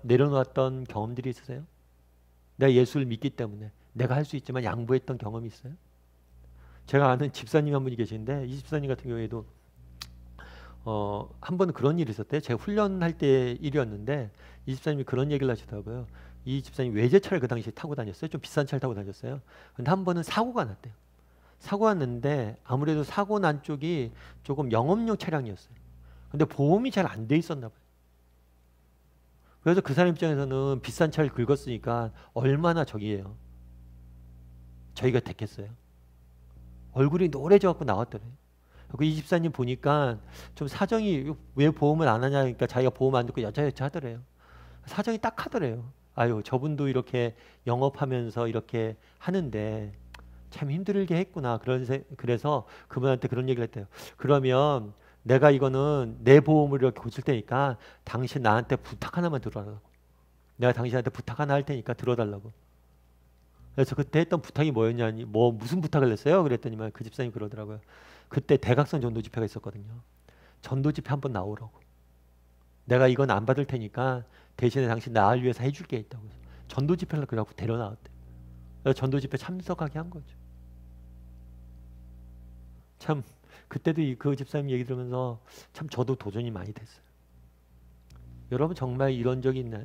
S1: 내려놓았던 경험들이 있으세요? 내가 예수를 믿기 때문에 내가 할 수 있지만 양보했던 경험이 있어요? 제가 아는 집사님 한 분이 계신데 이 집사님 같은 경우에도 한 번 그런 일이 있었대요. 제가 훈련할 때 일이었는데 이 집사님이 그런 얘기를 하시더라고요. 이 집사님 외제차를 그 당시에 타고 다녔어요. 좀 비싼 차를 타고 다녔어요. 근데 한 번은 사고가 났대요. 사고가 났는데 아무래도 사고 난 쪽이 조금 영업용 차량이었어요. 근데 보험이 잘 안 돼 있었나 봐요. 그래서 그 사람 입장에서는 비싼 차를 긁었으니까 얼마나 저기예요. 저희가 택했어요. 얼굴이 노래져 갖고 나왔더래요. 이 집사님 보니까 좀 사정이 왜 보험을 안 하냐 하니까 자기가 보험 안 듣고 여자여자 하더래요. 사정이 딱 하더래요. 아유, 저분도 이렇게 영업하면서 이렇게 하는데 참 힘들게 했구나. 그래서 그분한테 그런 얘기를 했대요. 그러면 내가 이거는 내 보험을 이렇게 고칠 테니까 당신 나한테 부탁 하나만 들어달라고. 내가 당신한테 부탁 하나 할 테니까 들어달라고. 그래서 그때 했던 부탁이 뭐였냐니, 무슨 부탁을 했어요? 그랬더니만 그 집사님이 그러더라고요. 그때 대각선 전도 집회가 있었거든요. 전도 집회 한번 나오라고. 내가 이건 안 받을 테니까 대신에 당신 나를 위해서 해줄 게 있다고. 전도 집회를 그래갖고 데려나왔대. 그래서 전도 집회 참석하게 한 거죠. 참 그때도 그 집사님 얘기 들으면서 참 저도 도전이 많이 됐어요. 여러분 정말 이런 적이 있나요?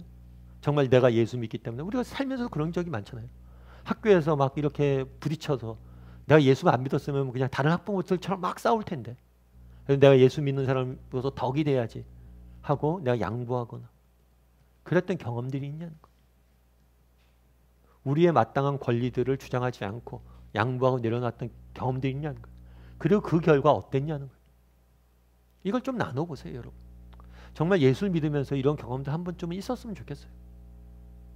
S1: 정말 내가 예수 믿기 때문에 우리가 살면서 그런 적이 많잖아요. 학교에서 막 이렇게 부딪혀서 내가 예수 안 믿었으면 그냥 다른 학부모들처럼 막 싸울 텐데 그래서 내가 예수 믿는 사람으로서 덕이 돼야지 하고 내가 양보하거나 그랬던 경험들이 있냐는 거예요. 우리의 마땅한 권리들을 주장하지 않고 양보하고 내려놨던 경험들이 있냐는 거예요. 그리고 그 결과 어땠냐는 거예요. 이걸 좀 나눠보세요, 여러분. 정말 예수를 믿으면서 이런 경험도 한 번쯤은 있었으면 좋겠어요.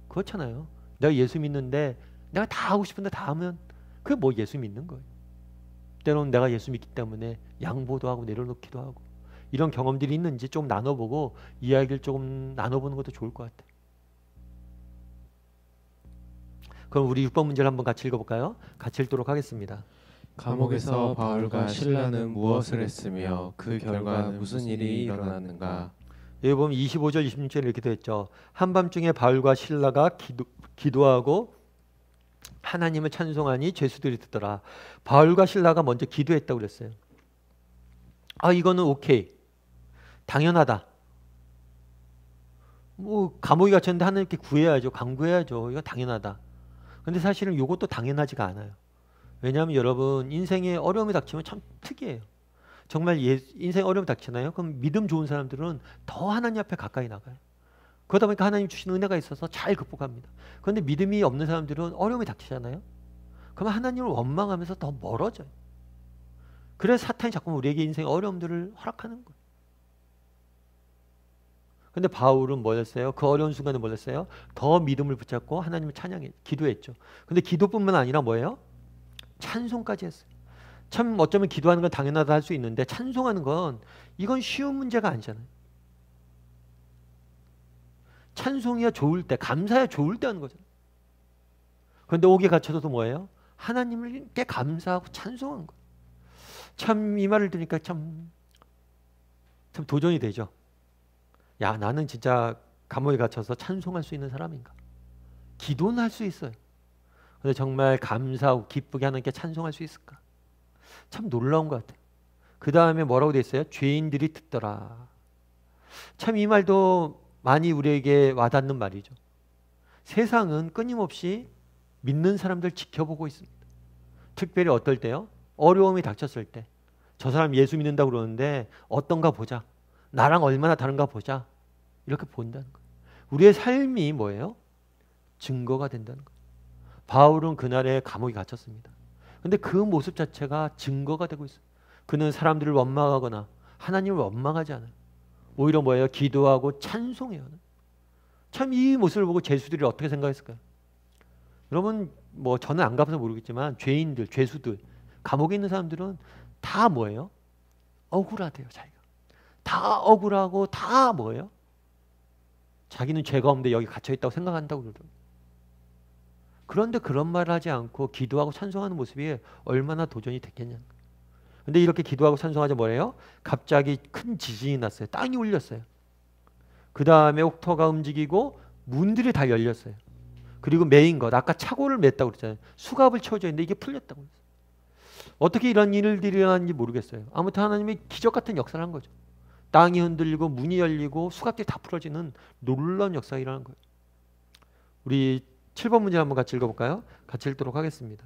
S1: 그렇잖아요. 내가 예수 믿는데 내가 다 하고 싶은데 다 하면 그게 뭐 예수 믿는 거예요. 때로는 내가 예수 믿기 때문에 양보도 하고 내려놓기도 하고 이런 경험들이 있는지 좀 나눠보고 이야기를 조금 나눠보는 것도 좋을 것 같아요. 그럼 우리 6번 문제를 한번 같이 읽어볼까요? 같이 읽도록 하겠습니다.
S2: 감옥에서 바울과 실라는 무엇을 했으며 그 결과 무슨 일이 일어났는가?
S1: 여기 보면 25절 26절에 이렇게 되어 있죠. 한밤중에 바울과 실라가 기도하고 하나님을 찬송하니 죄수들이 듣더라. 바울과 실라가 먼저 기도했다고 그랬어요. 아, 이거는 오케이. 당연하다. 뭐 감옥에 갇혔는데 하나님께 구해야죠. 간구해야죠. 이거 당연하다. 근데 사실은 이것도 당연하지가 않아요. 왜냐하면 여러분 인생에 어려움이 닥치면 참 특이해요. 정말 인생 어려움이 닥치나요? 그럼 믿음 좋은 사람들은 더 하나님 앞에 가까이 나가요. 그러다 보니까 하나님 주신 은혜가 있어서 잘 극복합니다. 그런데 믿음이 없는 사람들은 어려움이 닥치잖아요. 그러면 하나님을 원망하면서 더 멀어져요. 그래서 사탄이 자꾸 우리에게 인생의 어려움들을 허락하는 거예요. 근데 바울은 뭐였어요? 그 어려운 순간에 뭐였어요? 더 믿음을 붙잡고 하나님을 찬양해 기도했죠. 근데 기도뿐만 아니라 뭐예요? 찬송까지 했어요. 참 어쩌면 기도하는 건 당연하다 할 수 있는데 찬송하는 건 이건 쉬운 문제가 아니잖아요. 찬송이야 좋을 때, 감사야 좋을 때 하는 거잖아요. 그런데 옥에 갇혀서도 뭐예요? 하나님께 감사하고 찬송한 거예요. 참 이 말을 들으니까 참 도전이 되죠. 야, 나는 진짜 감옥에 갇혀서 찬송할 수 있는 사람인가? 기도는 할 수 있어요. 근데 정말 감사하고 기쁘게 하나님께 찬송할 수 있을까? 참 놀라운 것 같아요. 그 다음에 뭐라고 돼 있어요? 죄인들이 듣더라. 참 이 말도 많이 우리에게 와닿는 말이죠. 세상은 끊임없이 믿는 사람들 지켜보고 있습니다. 특별히 어떨 때요? 어려움이 닥쳤을 때. 저 사람 예수 믿는다고 그러는데 어떤가 보자. 나랑 얼마나 다른가 보자. 이렇게 본다는 거예요. 우리의 삶이 뭐예요? 증거가 된다는 거예요. 바울은 그날에 감옥에 갇혔습니다. 근데 그 모습 자체가 증거가 되고 있어요. 그는 사람들을 원망하거나 하나님을 원망하지 않아요. 오히려 뭐예요? 기도하고 찬송해요. 참 이 모습을 보고 죄수들이 어떻게 생각했을까요? 여러분 뭐 저는 안 가봐서 모르겠지만 죄인들, 죄수들, 감옥에 있는 사람들은 다 뭐예요? 억울하대요. 자기가. 다 억울하고 다 뭐예요? 자기는 죄가 없는데 여기 갇혀있다고 생각한다고 그러더라고요. 그런데 그런 말을 하지 않고 기도하고 찬송하는 모습이 얼마나 도전이 됐겠냐는 거예요. 근데 이렇게 기도하고 찬송하자 뭐래요? 갑자기 큰 지진이 났어요. 땅이 울렸어요. 그 다음에 옥토가 움직이고 문들이 다 열렸어요. 그리고 메인 것, 아까 차고를 맸다고 그랬잖아요. 수갑을 채워져 있는데 이게 풀렸다고 그랬어요. 어떻게 이런 일들이 일어났는지 모르겠어요. 아무튼 하나님이 기적 같은 역사를 한 거죠. 땅이 흔들리고 문이 열리고 수갑들이 다 풀어지는 놀라운 역사가 일어난 거예요. 우리 7번 문제 한번 같이 읽어볼까요? 같이 읽도록 하겠습니다.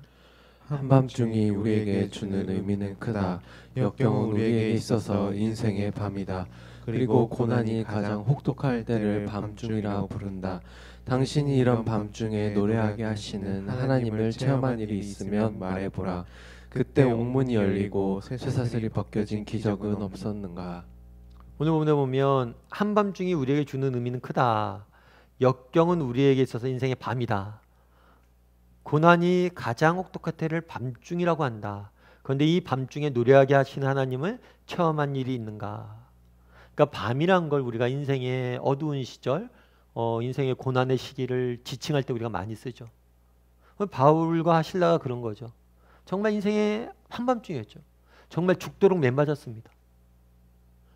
S2: 한밤중이 우리에게 주는 의미는 크다. 역경은 우리에게 있어서 인생의 밤이다. 그리고 고난이 가장 혹독할 때를 밤중이라 부른다. 당신이 이런 밤중에 노래하게 하시는 하나님을 체험한 일이 있으면 말해보라. 그때 옥문이 열리고 쇠사슬이 벗겨진 기적은 없었는가?
S1: 오늘 본문에 보면 한밤중이 우리에게 주는 의미는 크다. 역경은 우리에게 있어서 인생의 밤이다. 고난이 가장 혹독할 때를 밤중이라고 한다. 그런데 이 밤중에 노래하게 하시는 하나님을 체험한 일이 있는가? 그러니까 밤이란 걸 우리가 인생의 어두운 시절, 인생의 고난의 시기를 지칭할 때 우리가 많이 쓰죠. 바울과 실라가 그런 거죠. 정말 인생의 한밤중이었죠. 정말 죽도록 매맞았습니다.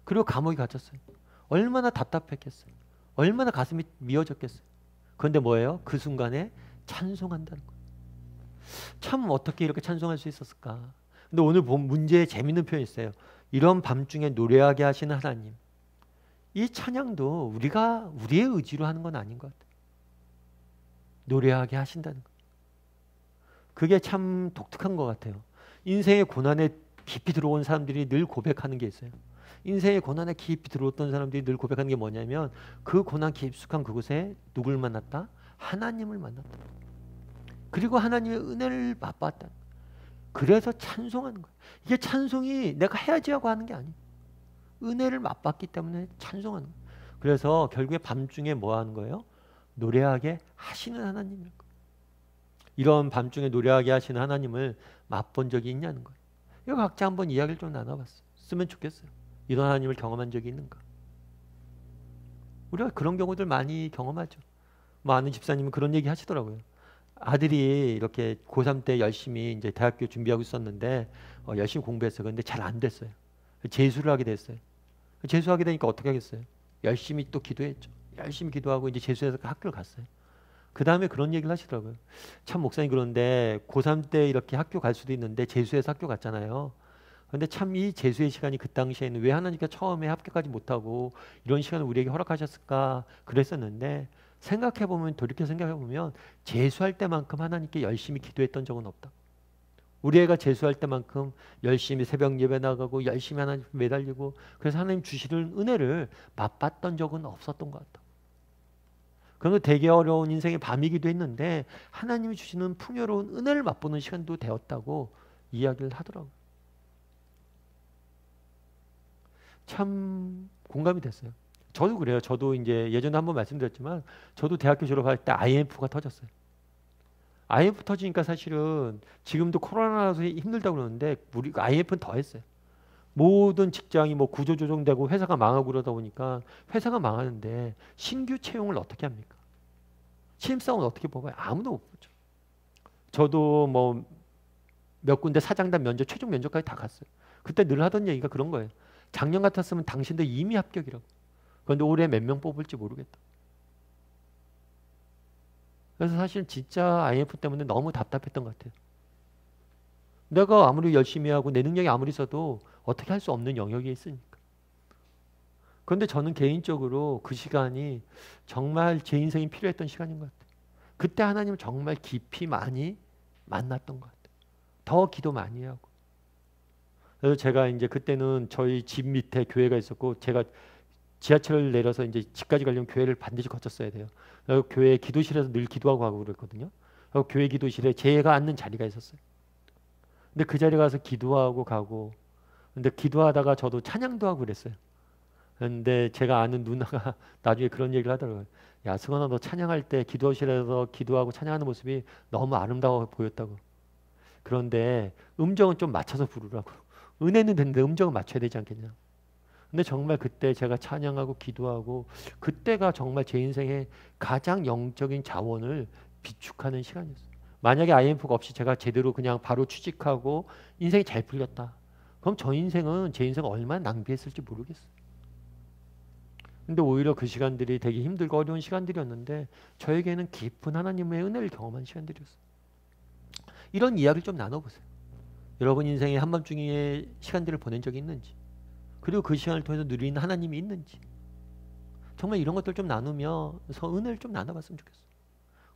S1: 그리고 감옥에 갇혔어요. 얼마나 답답했겠어요. 얼마나 가슴이 미어졌겠어요. 그런데 뭐예요? 그 순간에 찬송한다는 거예요. 참 어떻게 이렇게 찬송할 수 있었을까? 근데 오늘 본 문제에 재밌는 표현이 있어요. 이런 밤중에 노래하게 하시는 하나님. 이 찬양도 우리가 우리의 의지로 하는 건 아닌 것 같아요. 노래하게 하신다는 거. 그게 참 독특한 것 같아요. 인생의 고난에 깊이 들어온 사람들이 늘 고백하는 게 있어요. 인생의 고난에 깊이 들어왔던 사람들이 늘 고백하는 게 뭐냐면 그 고난 깊숙한 그곳에 누굴 만났다? 하나님을 만났다. 그리고 하나님의 은혜를 맛봤다. 그래서 찬송하는 거예요. 이게 찬송이 내가 해야지 하고 하는 게 아니에요. 은혜를 맛봤기 때문에 찬송하는 거예요. 그래서 결국에 밤중에 뭐 하는 거예요? 노래하게 하시는 하나님일 거예요. 이런 밤중에 노래하게 하시는 하나님을 맛본 적이 있냐는 거예요. 이거 각자 한번 이야기를 좀 나눠봤으면 좋겠어요. 이런 하나님을 경험한 적이 있는가? 우리가 그런 경우들 많이 경험하죠. 뭐 아는 집사님은 그런 얘기 하시더라고요. 아들이 이렇게 고3 때 열심히 이제 대학교 준비하고 있었는데 열심히 공부했어요. 그런데 잘 안 됐어요. 재수를 하게 됐어요. 재수하게 되니까 어떻게 하겠어요? 열심히 또 기도했죠. 열심히 기도하고 이제 재수해서 학교를 갔어요. 그 다음에 그런 얘기를 하시더라고요. 참 목사님 그런데 고3 때 이렇게 학교 갈 수도 있는데 재수해서 학교 갔잖아요. 그런데 참 이 재수의 시간이 그 당시에는 왜 하나님께서 처음에 합격하지 못하고 이런 시간을 우리에게 허락하셨을까 그랬었는데 생각해보면 돌이켜 생각해보면 재수할 때만큼 하나님께 열심히 기도했던 적은 없다. 우리 애가 재수할 때만큼 열심히 새벽 예배 나가고 열심히 하나님 매달리고 그래서 하나님 주시는 은혜를 맛봤던 적은 없었던 것 같다. 그런 되게 어려운 인생의 밤이기도 했는데 하나님이 주시는 풍요로운 은혜를 맛보는 시간도 되었다고 이야기를 하더라고요. 참 공감이 됐어요. 저도 그래요. 저도 이제 예전에 한번 말씀드렸지만 저도 대학교 졸업할 때 IMF가 터졌어요. IMF 터지니까 사실은 지금도 코로나라서 힘들다고 그러는데 우리 IMF는 더 했어요. 모든 직장이 뭐 구조조정되고 회사가 망하고 그러다 보니까 회사가 망하는데 신규 채용을 어떻게 합니까? 신입사원 어떻게 뽑아요? 아무도 못 뽑죠. 저도 뭐 몇 군데 사장단 면접, 최종 면접까지 다 갔어요. 그때 늘 하던 얘기가 그런 거예요. 작년 같았으면 당신들 이미 합격이라고. 그런데 올해 몇 명 뽑을지 모르겠다. 그래서 사실 진짜 IMF 때문에 너무 답답했던 것 같아요. 내가 아무리 열심히 하고 내 능력이 아무리 있어도 어떻게 할 수 없는 영역에 있으니까. 그런데 저는 개인적으로 그 시간이 정말 제 인생이 필요했던 시간인 것 같아요. 그때 하나님을 정말 깊이 많이 만났던 것 같아요. 더 기도 많이 하고. 그래서 제가 이제 그때는 저희 집 밑에 교회가 있었고 제가 지하철을 내려서 이제 집까지 가려면 교회를 반드시 거쳤어야 돼요. 그래서 교회 기도실에서 늘 기도하고 하고 그랬거든요. 그래서 교회 기도실에 제가 앉는 자리가 있었어요. 근데 그 자리에 가서 기도하고 가고 근데 기도하다가 저도 찬양도 하고 그랬어요. 근데 제가 아는 누나가 나중에 그런 얘기를 하더라고요. 야 승원아 너 찬양할 때 기도실에서 기도하고 찬양하는 모습이 너무 아름다워 보였다고. 그런데 음정은 좀 맞춰서 부르라고. 은혜는 됐는데 음정은 맞춰야 되지 않겠냐. 근데 정말 그때 제가 찬양하고 기도하고 그때가 정말 제 인생의 가장 영적인 자원을 비축하는 시간이었어요. 만약에 IMF가 없이 제가 제대로 그냥 바로 취직하고 인생이 잘 풀렸다. 그럼 저 인생은 제 인생 얼마나 낭비했을지 모르겠어요. 근데 오히려 그 시간들이 되게 힘들고 어려운 시간들이었는데 저에게는 깊은 하나님의 은혜를 경험한 시간들이었어요. 이런 이야기를 좀 나눠보세요. 여러분 인생의 한밤중에 시간들을 보낸 적이 있는지 그리고 그 시간을 통해서 누리는 하나님이 있는지 정말 이런 것들 좀 나누면서 은혜를 좀 나눠봤으면 좋겠어요.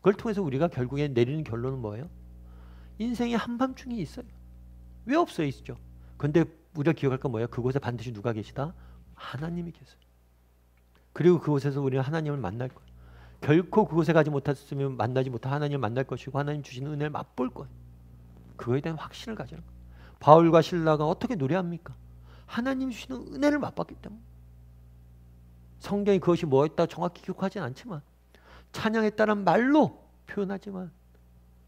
S1: 그걸 통해서 우리가 결국에 내리는 결론은 뭐예요? 인생이 한밤중에 있어요. 왜 없어요? 있죠. 근데 우리가 기억할 건 뭐예요? 그곳에 반드시 누가 계시다? 하나님이 계세요. 그리고 그곳에서 우리는 하나님을 만날 거예요. 결코 그곳에 가지 못했으면 만나지 못한 하나님을 만날 것이고 하나님 주시는 은혜를 맛볼 거예요. 그거에 대한 확신을 가지는 거예요. 바울과 실라가 어떻게 노래합니까? 하나님 주시는 은혜를 맛봤기 때문에. 성경이 그것이 뭐였다 정확히 기록하진 않지만 찬양했다는 말로 표현하지만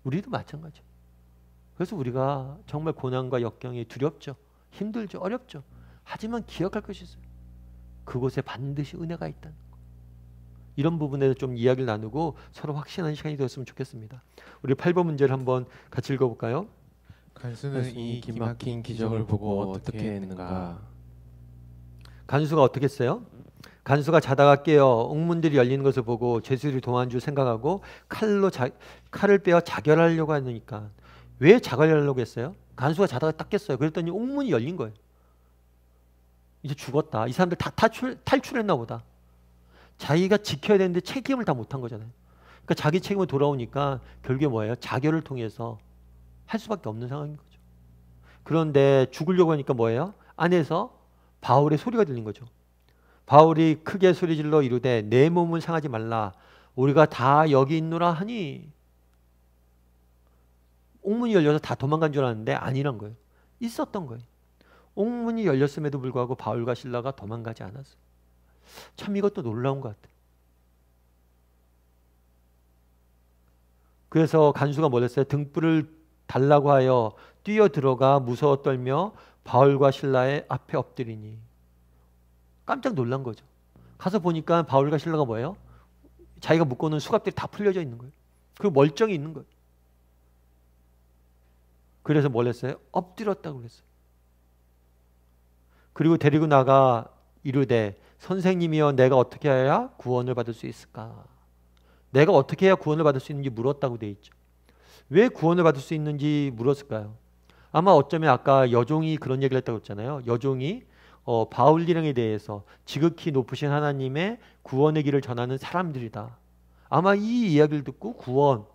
S1: 우리도 마찬가지예요. 그래서 우리가 정말 고난과 역경이 두렵죠. 힘들죠. 어렵죠. 하지만 기억할 것이 있어요. 그곳에 반드시 은혜가 있다는 거. 이런 부분에서 좀 이야기를 나누고 서로 확신하는 시간이 되었으면 좋겠습니다. 우리 8번 문제를 한번 같이 읽어볼까요?
S2: 간수는 이 기막힌 기적을 보고 어떻게 했는가?
S1: 간수가 어떻게 했어요? 간수가 자다가 깨어 옥문들이 열리는 것을 보고 죄수들이 도망한 줄 생각하고 칼을 빼어 자결하려고 하니까 왜 자결하려고 했어요? 간수가 자다가 딱 깼어요. 그랬더니 옥문이 열린 거예요. 이제 죽었다. 이 사람들 다 탈출했나 보다. 자기가 지켜야 되는데 책임을 다 못한 거잖아요. 그러니까 자기 책임을 돌아오니까 결국에 뭐예요? 자결을 통해서 할 수밖에 없는 상황인 거죠. 그런데 죽으려고 하니까 뭐예요? 안에서 바울의 소리가 들린 거죠. 바울이 크게 소리질러 이르되 내 몸을 상하지 말라. 우리가 다 여기 있노라 하니 옥문이 열려서 다 도망간 줄 알았는데 아니란 거예요. 있었던 거예요. 옥문이 열렸음에도 불구하고 바울과 실라가 도망가지 않았어요. 참 이것도 놀라운 것 같아요. 그래서 간수가 뭘 했어요? 등불을 달라고 하여 뛰어들어가 무서워 떨며 바울과 실라의 앞에 엎드리니 깜짝 놀란 거죠. 가서 보니까 바울과 실라가 뭐예요? 자기가 묶어놓은 수갑들이 다 풀려져 있는 거예요. 그리고 멀쩡히 있는 거예요. 그래서 뭘 했어요? 엎드렸다고 그랬어요. 그리고 데리고 나가 이르되 선생님이여 내가 어떻게 해야 구원을 받을 수 있을까? 내가 어떻게 해야 구원을 받을 수 있는지 물었다고 돼 있죠. 왜 구원을 받을 수 있는지 물었을까요? 아마 어쩌면 아까 여종이 그런 얘기를 했다고 했잖아요. 여종이 바울 일행에 대해서 지극히 높으신 하나님의 구원의 길을 전하는 사람들이다. 아마 이 이야기를 듣고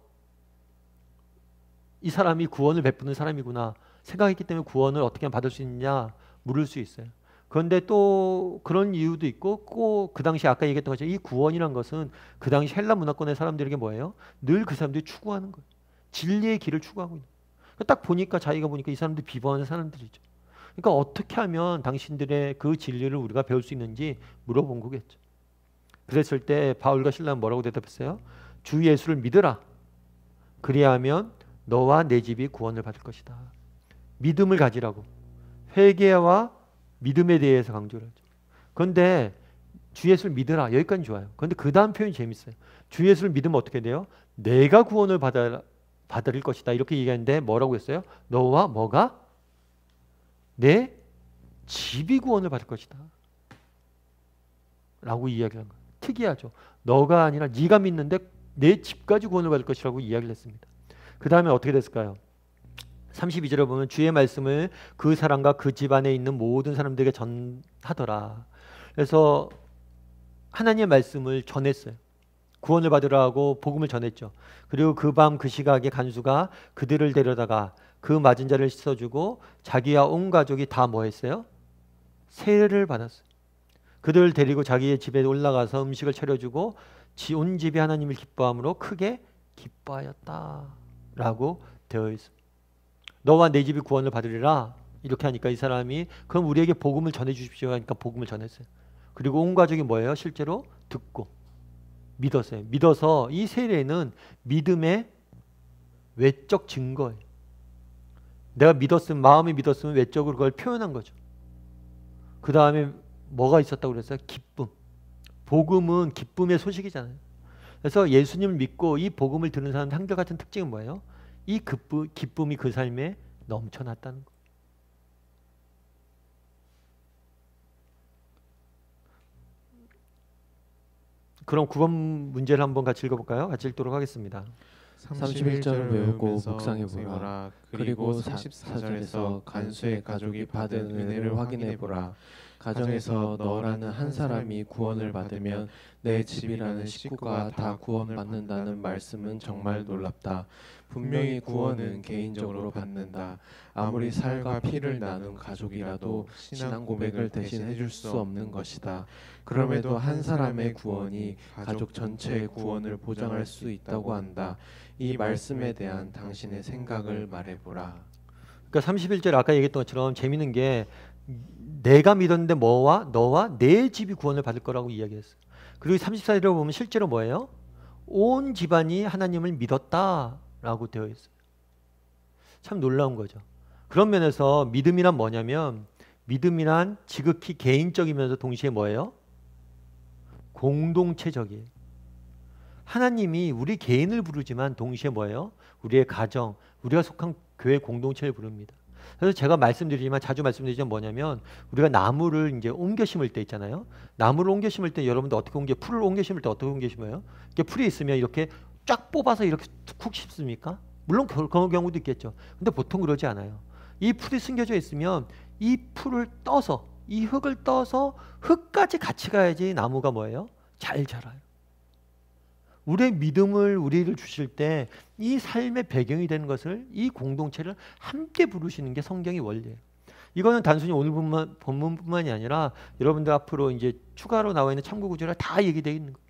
S1: 이 사람이 구원을 베푸는 사람이구나 생각했기 때문에 구원을 어떻게 하면 받을 수 있느냐 물을 수 있어요. 그런데 또 그런 이유도 있고 꼭 그 당시 아까 얘기했던 것처럼 이 구원이란 것은 그 당시 헬라 문화권의 사람들에게 뭐예요? 늘 그 사람들이 추구하는 거예요. 진리의 길을 추구하고 있는 거예요. 딱 보니까 자기가 보니까 이 사람들 비방하는 사람들이죠. 그러니까 어떻게 하면 당신들의 그 진리를 우리가 배울 수 있는지 물어본 거겠죠. 그랬을 때 바울과 실라는 뭐라고 대답했어요? 주 예수를 믿으라. 그리하면 너와 내 집이 구원을 받을 것이다. 믿음을 가지라고. 회개와 믿음에 대해서 강조를 하죠. 그런데 주 예수를 믿으라. 여기까지 좋아요. 그런데 그 다음 표현이 재밌어요. 주 예수를 믿으면 어떻게 돼요? 내가 구원을 받을 것이다. 이렇게 얘기하는데 뭐라고 했어요? 너와 뭐가? 내 집이 구원을 받을 것이다. 라고 이야기를 한 거예요. 특이하죠. 너가 아니라 네가 믿는데 내 집까지 구원을 받을 것이라고 이야기를 했습니다. 그 다음에 어떻게 됐을까요? 32절에 보면 주의 말씀을 그 사람과 그 집안에 있는 모든 사람들에게 전하더라. 그래서 하나님의 말씀을 전했어요. 구원을 받으라고 복음을 전했죠. 그리고 그 밤 그 시각에 간수가 그들을 데려다가 그 맞은 자를 씻어주고 자기와 온 가족이 다 뭐 했어요? 세례를 받았어요. 그들을 데리고 자기의 집에 올라가서 음식을 차려주고 온 집이 하나님을 기뻐함으로 크게 기뻐하였다라고 되어 있습니다. 너와 내 집이 구원을 받으리라 이렇게 하니까 이 사람이 그럼 우리에게 복음을 전해 주십시오 하니까 복음을 전했어요. 그리고 온 가족이 뭐예요? 실제로 듣고 믿었어요. 믿어서 이 세례는 믿음의 외적 증거예요. 내가 믿었으면 마음이 믿었으면 외적으로 그걸 표현한 거죠. 그 다음에 뭐가 있었다고 그랬어요? 기쁨. 복음은 기쁨의 소식이잖아요. 그래서 예수님을 믿고 이 복음을 듣는 사람 한결같은 특징은 뭐예요? 이 기쁨이 그 삶에 넘쳐났다는 거. 그럼 9번 문제를 한번 같이 읽어볼까요? 같이 읽도록 하겠습니다.
S2: 31절을 외우고 묵상해보라. 그리고 34절에서 간수의 가족이 받은 은혜를 확인해보라. 가정에서 너라는 한 사람이 구원을 받으면 내 집이라는 식구가 다 구원받는다는 말씀은 정말 놀랍다. 분명히 구원은 개인적으로 받는다. 아무리 살과 피를 나눈 가족이라도 신앙 고백을 대신 해줄 수 없는 것이다. 그럼에도 한 사람의 구원이 가족 전체의 구원을 보장할 수 있다고 한다. 이 말씀에 대한 당신의 생각을 말해보라.
S1: 그러니까 31절 아까 얘기했던 것처럼 재밌는 게 내가 믿었는데 너와 내 집이 구원을 받을 거라고 이야기했어요. 그리고 34절에 보면 실제로 뭐예요? 온 집안이 하나님을 믿었다라고 되어 있어요. 참 놀라운 거죠. 그런 면에서 믿음이란 뭐냐면 믿음이란 지극히 개인적이면서 동시에 뭐예요? 공동체적이에요. 하나님이 우리 개인을 부르지만 동시에 뭐예요? 우리의 가정, 우리가 속한 교회 공동체를 부릅니다. 그래서 제가 말씀드리지만 자주 말씀드리지만 뭐냐면 우리가 나무를 이제 옮겨 심을 때 있잖아요. 나무를 옮겨 심을 때 여러분들 풀을 옮겨 심을 때 어떻게 옮겨 심어요? 이렇게 풀이 있으면 이렇게 쫙 뽑아서 이렇게 쿡 심습니까? 물론 그런 경우도 있겠죠. 근데 보통 그러지 않아요. 이 풀이 숨겨져 있으면 이 풀을 떠서 이 흙을 떠서 흙까지 같이 가야지 나무가 뭐예요? 잘 자라요. 우리의 믿음을 우리를 주실 때 이 삶의 배경이 되는 것을 이 공동체를 함께 부르시는 게 성경의 원리예요. 이거는 단순히 오늘 본문뿐만이 아니라 여러분들 앞으로 이제 추가로 나와 있는 참고 구절에 다 얘기되어 있는 거예요.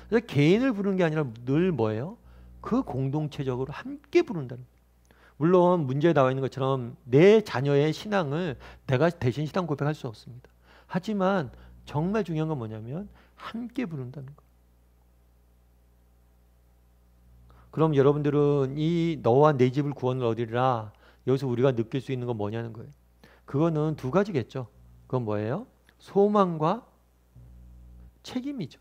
S1: 그래서 개인을 부르는 게 아니라 늘 뭐예요? 그 공동체적으로 함께 부른다는 거예요. 물론 문제에 나와 있는 것처럼 내 자녀의 신앙을 내가 대신 신앙 고백할 수 없습니다. 하지만 정말 중요한 건 뭐냐면 함께 부른다는 거예요. 그럼 여러분들은 이 너와 내 집을 구원을 얻으리라 여기서 우리가 느낄 수 있는 건 뭐냐는 거예요. 그거는 두 가지겠죠. 그건 뭐예요? 소망과 책임이죠.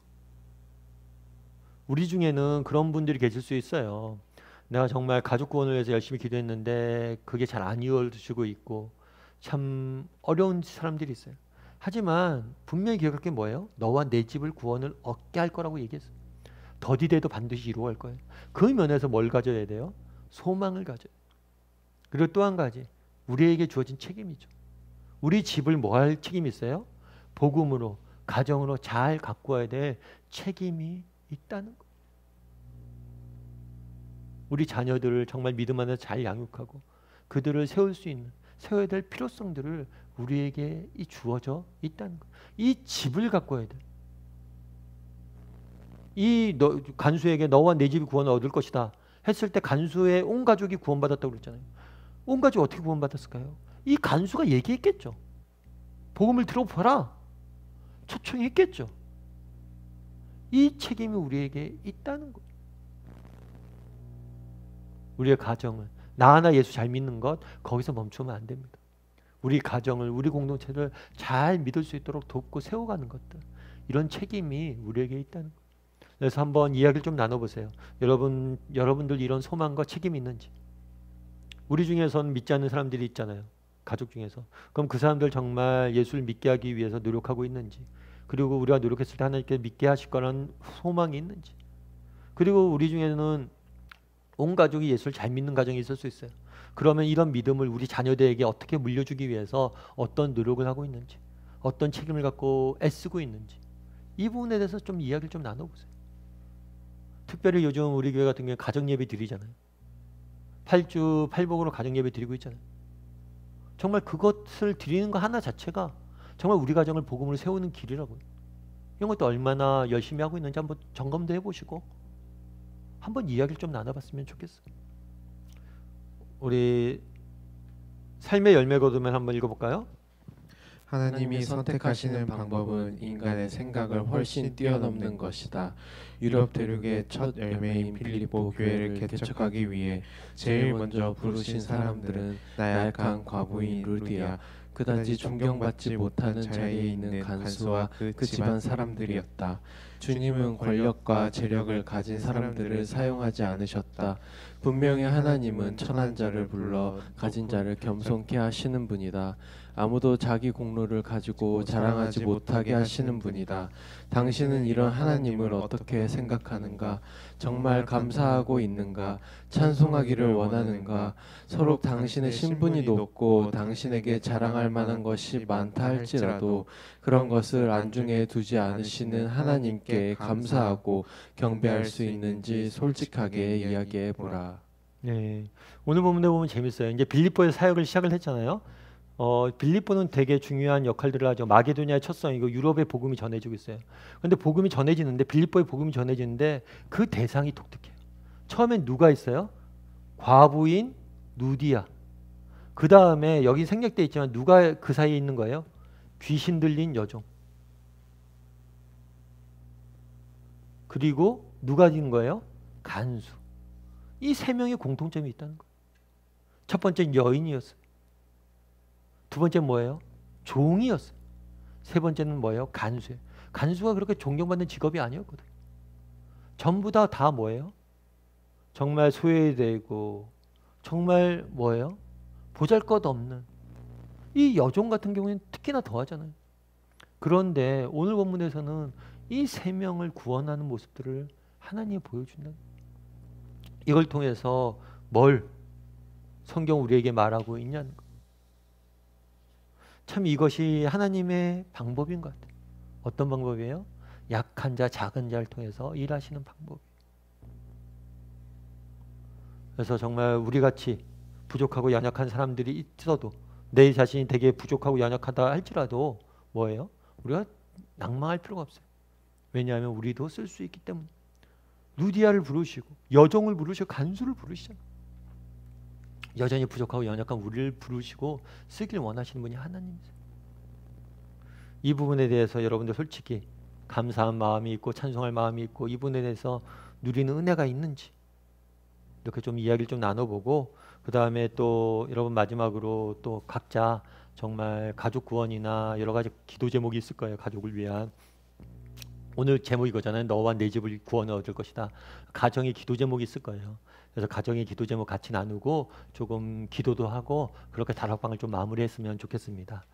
S1: 우리 중에는 그런 분들이 계실 수 있어요. 내가 정말 가족 구원을 위해서 열심히 기도했는데 그게 잘 안 이루어지고 있고 참 어려운 사람들이 있어요. 하지만 분명히 기억할 게 뭐예요? 너와 내 집을 구원을 얻게 할 거라고 얘기했어요. 더디돼도 반드시 이루어갈 거예요. 그 면에서 뭘 가져야 돼요? 소망을 가져요. 그리고 또 한 가지 우리에게 주어진 책임이죠. 우리 집을 뭐 할 책임이 있어요? 복음으로 가정으로 잘 가꾸어야 될 책임이 있다는 거. 우리 자녀들을 정말 믿음 안에서 잘 양육하고 그들을 세워야 될 필요성들을 우리에게 주어져 있다는 거. 이 집을 가꿔야 돼. 간수에게 너와 내 집이 구원을 얻을 것이다 했을 때 간수의 온 가족이 구원받았다고 그랬잖아요. 온 가족이 어떻게 구원받았을까요? 이 간수가 얘기했겠죠. 복음을 들어보라. 초청했겠죠. 이 책임이 우리에게 있다는 거예요. 우리의 가정을 나 하나 예수 잘 믿는 것 거기서 멈추면 안 됩니다. 우리 가정을 우리 공동체를 잘 믿을 수 있도록 돕고 세워가는 것들 이런 책임이 우리에게 있다는 거예요. 그래서 한번 이야기를 좀 나눠보세요. 여러분들 이런 소망과 책임이 있는지. 우리 중에서는 믿지 않는 사람들이 있잖아요. 가족 중에서. 그럼 그 사람들 정말 예수를 믿게 하기 위해서 노력하고 있는지. 그리고 우리가 노력했을 때 하나님께 믿게 하실 거라는 소망이 있는지. 그리고 우리 중에는 온 가족이 예수를 잘 믿는 가정이 있을 수 있어요. 그러면 이런 믿음을 우리 자녀들에게 어떻게 물려주기 위해서 어떤 노력을 하고 있는지, 어떤 책임을 갖고 애쓰고 있는지 이 부분에 대해서 좀 이야기를 좀 나눠보세요. 특별히 요즘 우리 교회 같은 경우에 가정예배 드리잖아요. 8주 8복으로 가정예배 드리고 있잖아요. 정말 그것을 드리는 거 하나 자체가 정말 우리 가정을 복음으로 세우는 길이라고요. 이런 것도 얼마나 열심히 하고 있는지 한번 점검도 해보시고 한번 이야기를 좀 나눠봤으면 좋겠어요. 우리 삶의 열매 거두면 한번 읽어볼까요?
S2: 하나님이 선택하시는 방법은 인간의 생각을 훨씬 뛰어넘는 것이다. 유럽 대륙의 첫 열매인 필리포 교회를 개척하기 위해 제일 먼저 부르신 사람들은 나약한 과부인 루디아, 그다지 존경받지 못하는 자리에 있는 간수와 그 집안 사람들이었다. 주님은 권력과 재력을 가진 사람들을 사용하지 않으셨다. 분명히 하나님은 천한 자를 불러 가진 자를 겸손케 하시는 분이다. 아무도 자기 공로를 가지고 자랑하지 못하게 하시는 분이다. 당신은 이런 하나님을 어떻게 생각하는가? 정말 감사하고 있는가? 찬송하기를 원하는가? 서로 당신의 신분이 높고 당신에게 자랑할 만한 것이 많다 할지라도 그런 것을 안중에 두지 않으시는 하나님께 감사하고 경배할 수 있는지 솔직하게 이야기해 보라.
S1: 네, 오늘 본문에 보면 재밌어요. 이제 빌립보의 사역을 시작을 했잖아요. 빌립보는 되게 중요한 역할들을 하죠. 마게도니아의 첫 성이고 유럽의 복음이 전해지고 있어요. 그런데 복음이 전해지는데 빌립보의 복음이 전해지는데 그 대상이 독특해요. 처음엔 누가 있어요? 과부인 누디아. 그 다음에 여기 생략돼 있지만 누가 그 사이에 있는 거예요? 귀신 들린 여종. 그리고 누가 있는 거예요? 간수. 이 세 명의 공통점이 있다는 거예요. 첫 번째는 여인이었어요. 두 번째는 뭐예요? 종이었어요. 세 번째는 뭐예요? 간수예요. 간수가 그렇게 존경받는 직업이 아니었거든요. 전부 다 뭐예요? 정말 소외되고 정말 뭐예요? 보잘것없는 이 여종 같은 경우에는 특히나 더하잖아요. 그런데 오늘 본문에서는 이 세 명을 구원하는 모습들을 하나님이 보여준다. 이걸 통해서 뭘 성경 우리에게 말하고 있냐는 거. 참 이것이 하나님의 방법인 것 같아요. 어떤 방법이에요? 약한 자, 작은 자를 통해서 일하시는 방법. 그래서 정말 우리 같이 부족하고 연약한 사람들이 있어도 내 자신이 되게 부족하고 연약하다 할지라도 뭐예요? 우리가 낭망할 필요가 없어요. 왜냐하면 우리도 쓸 수 있기 때문에. 루디아를 부르시고 여종을 부르시고 간수를 부르시잖아요. 여전히 부족하고 연약한 우리를 부르시고 쓰길 원하시는 분이 하나님이세요. 이 부분에 대해서 여러분들 솔직히 감사한 마음이 있고 찬송할 마음이 있고 이 부분에 대해서 누리는 은혜가 있는지 이렇게 좀 이야기를 좀 나눠보고 그 다음에 또 여러분 마지막으로 또 각자 정말 가족 구원이나 여러 가지 기도 제목이 있을 거예요. 가족을 위한. 오늘 제목이 이거잖아요. 너와 내 집을 구원을 얻을 것이다. 가정의 기도 제목이 있을 거예요. 그래서 가정의 기도 제목 같이 나누고 조금 기도도 하고 그렇게 다락방을 좀 마무리했으면 좋겠습니다.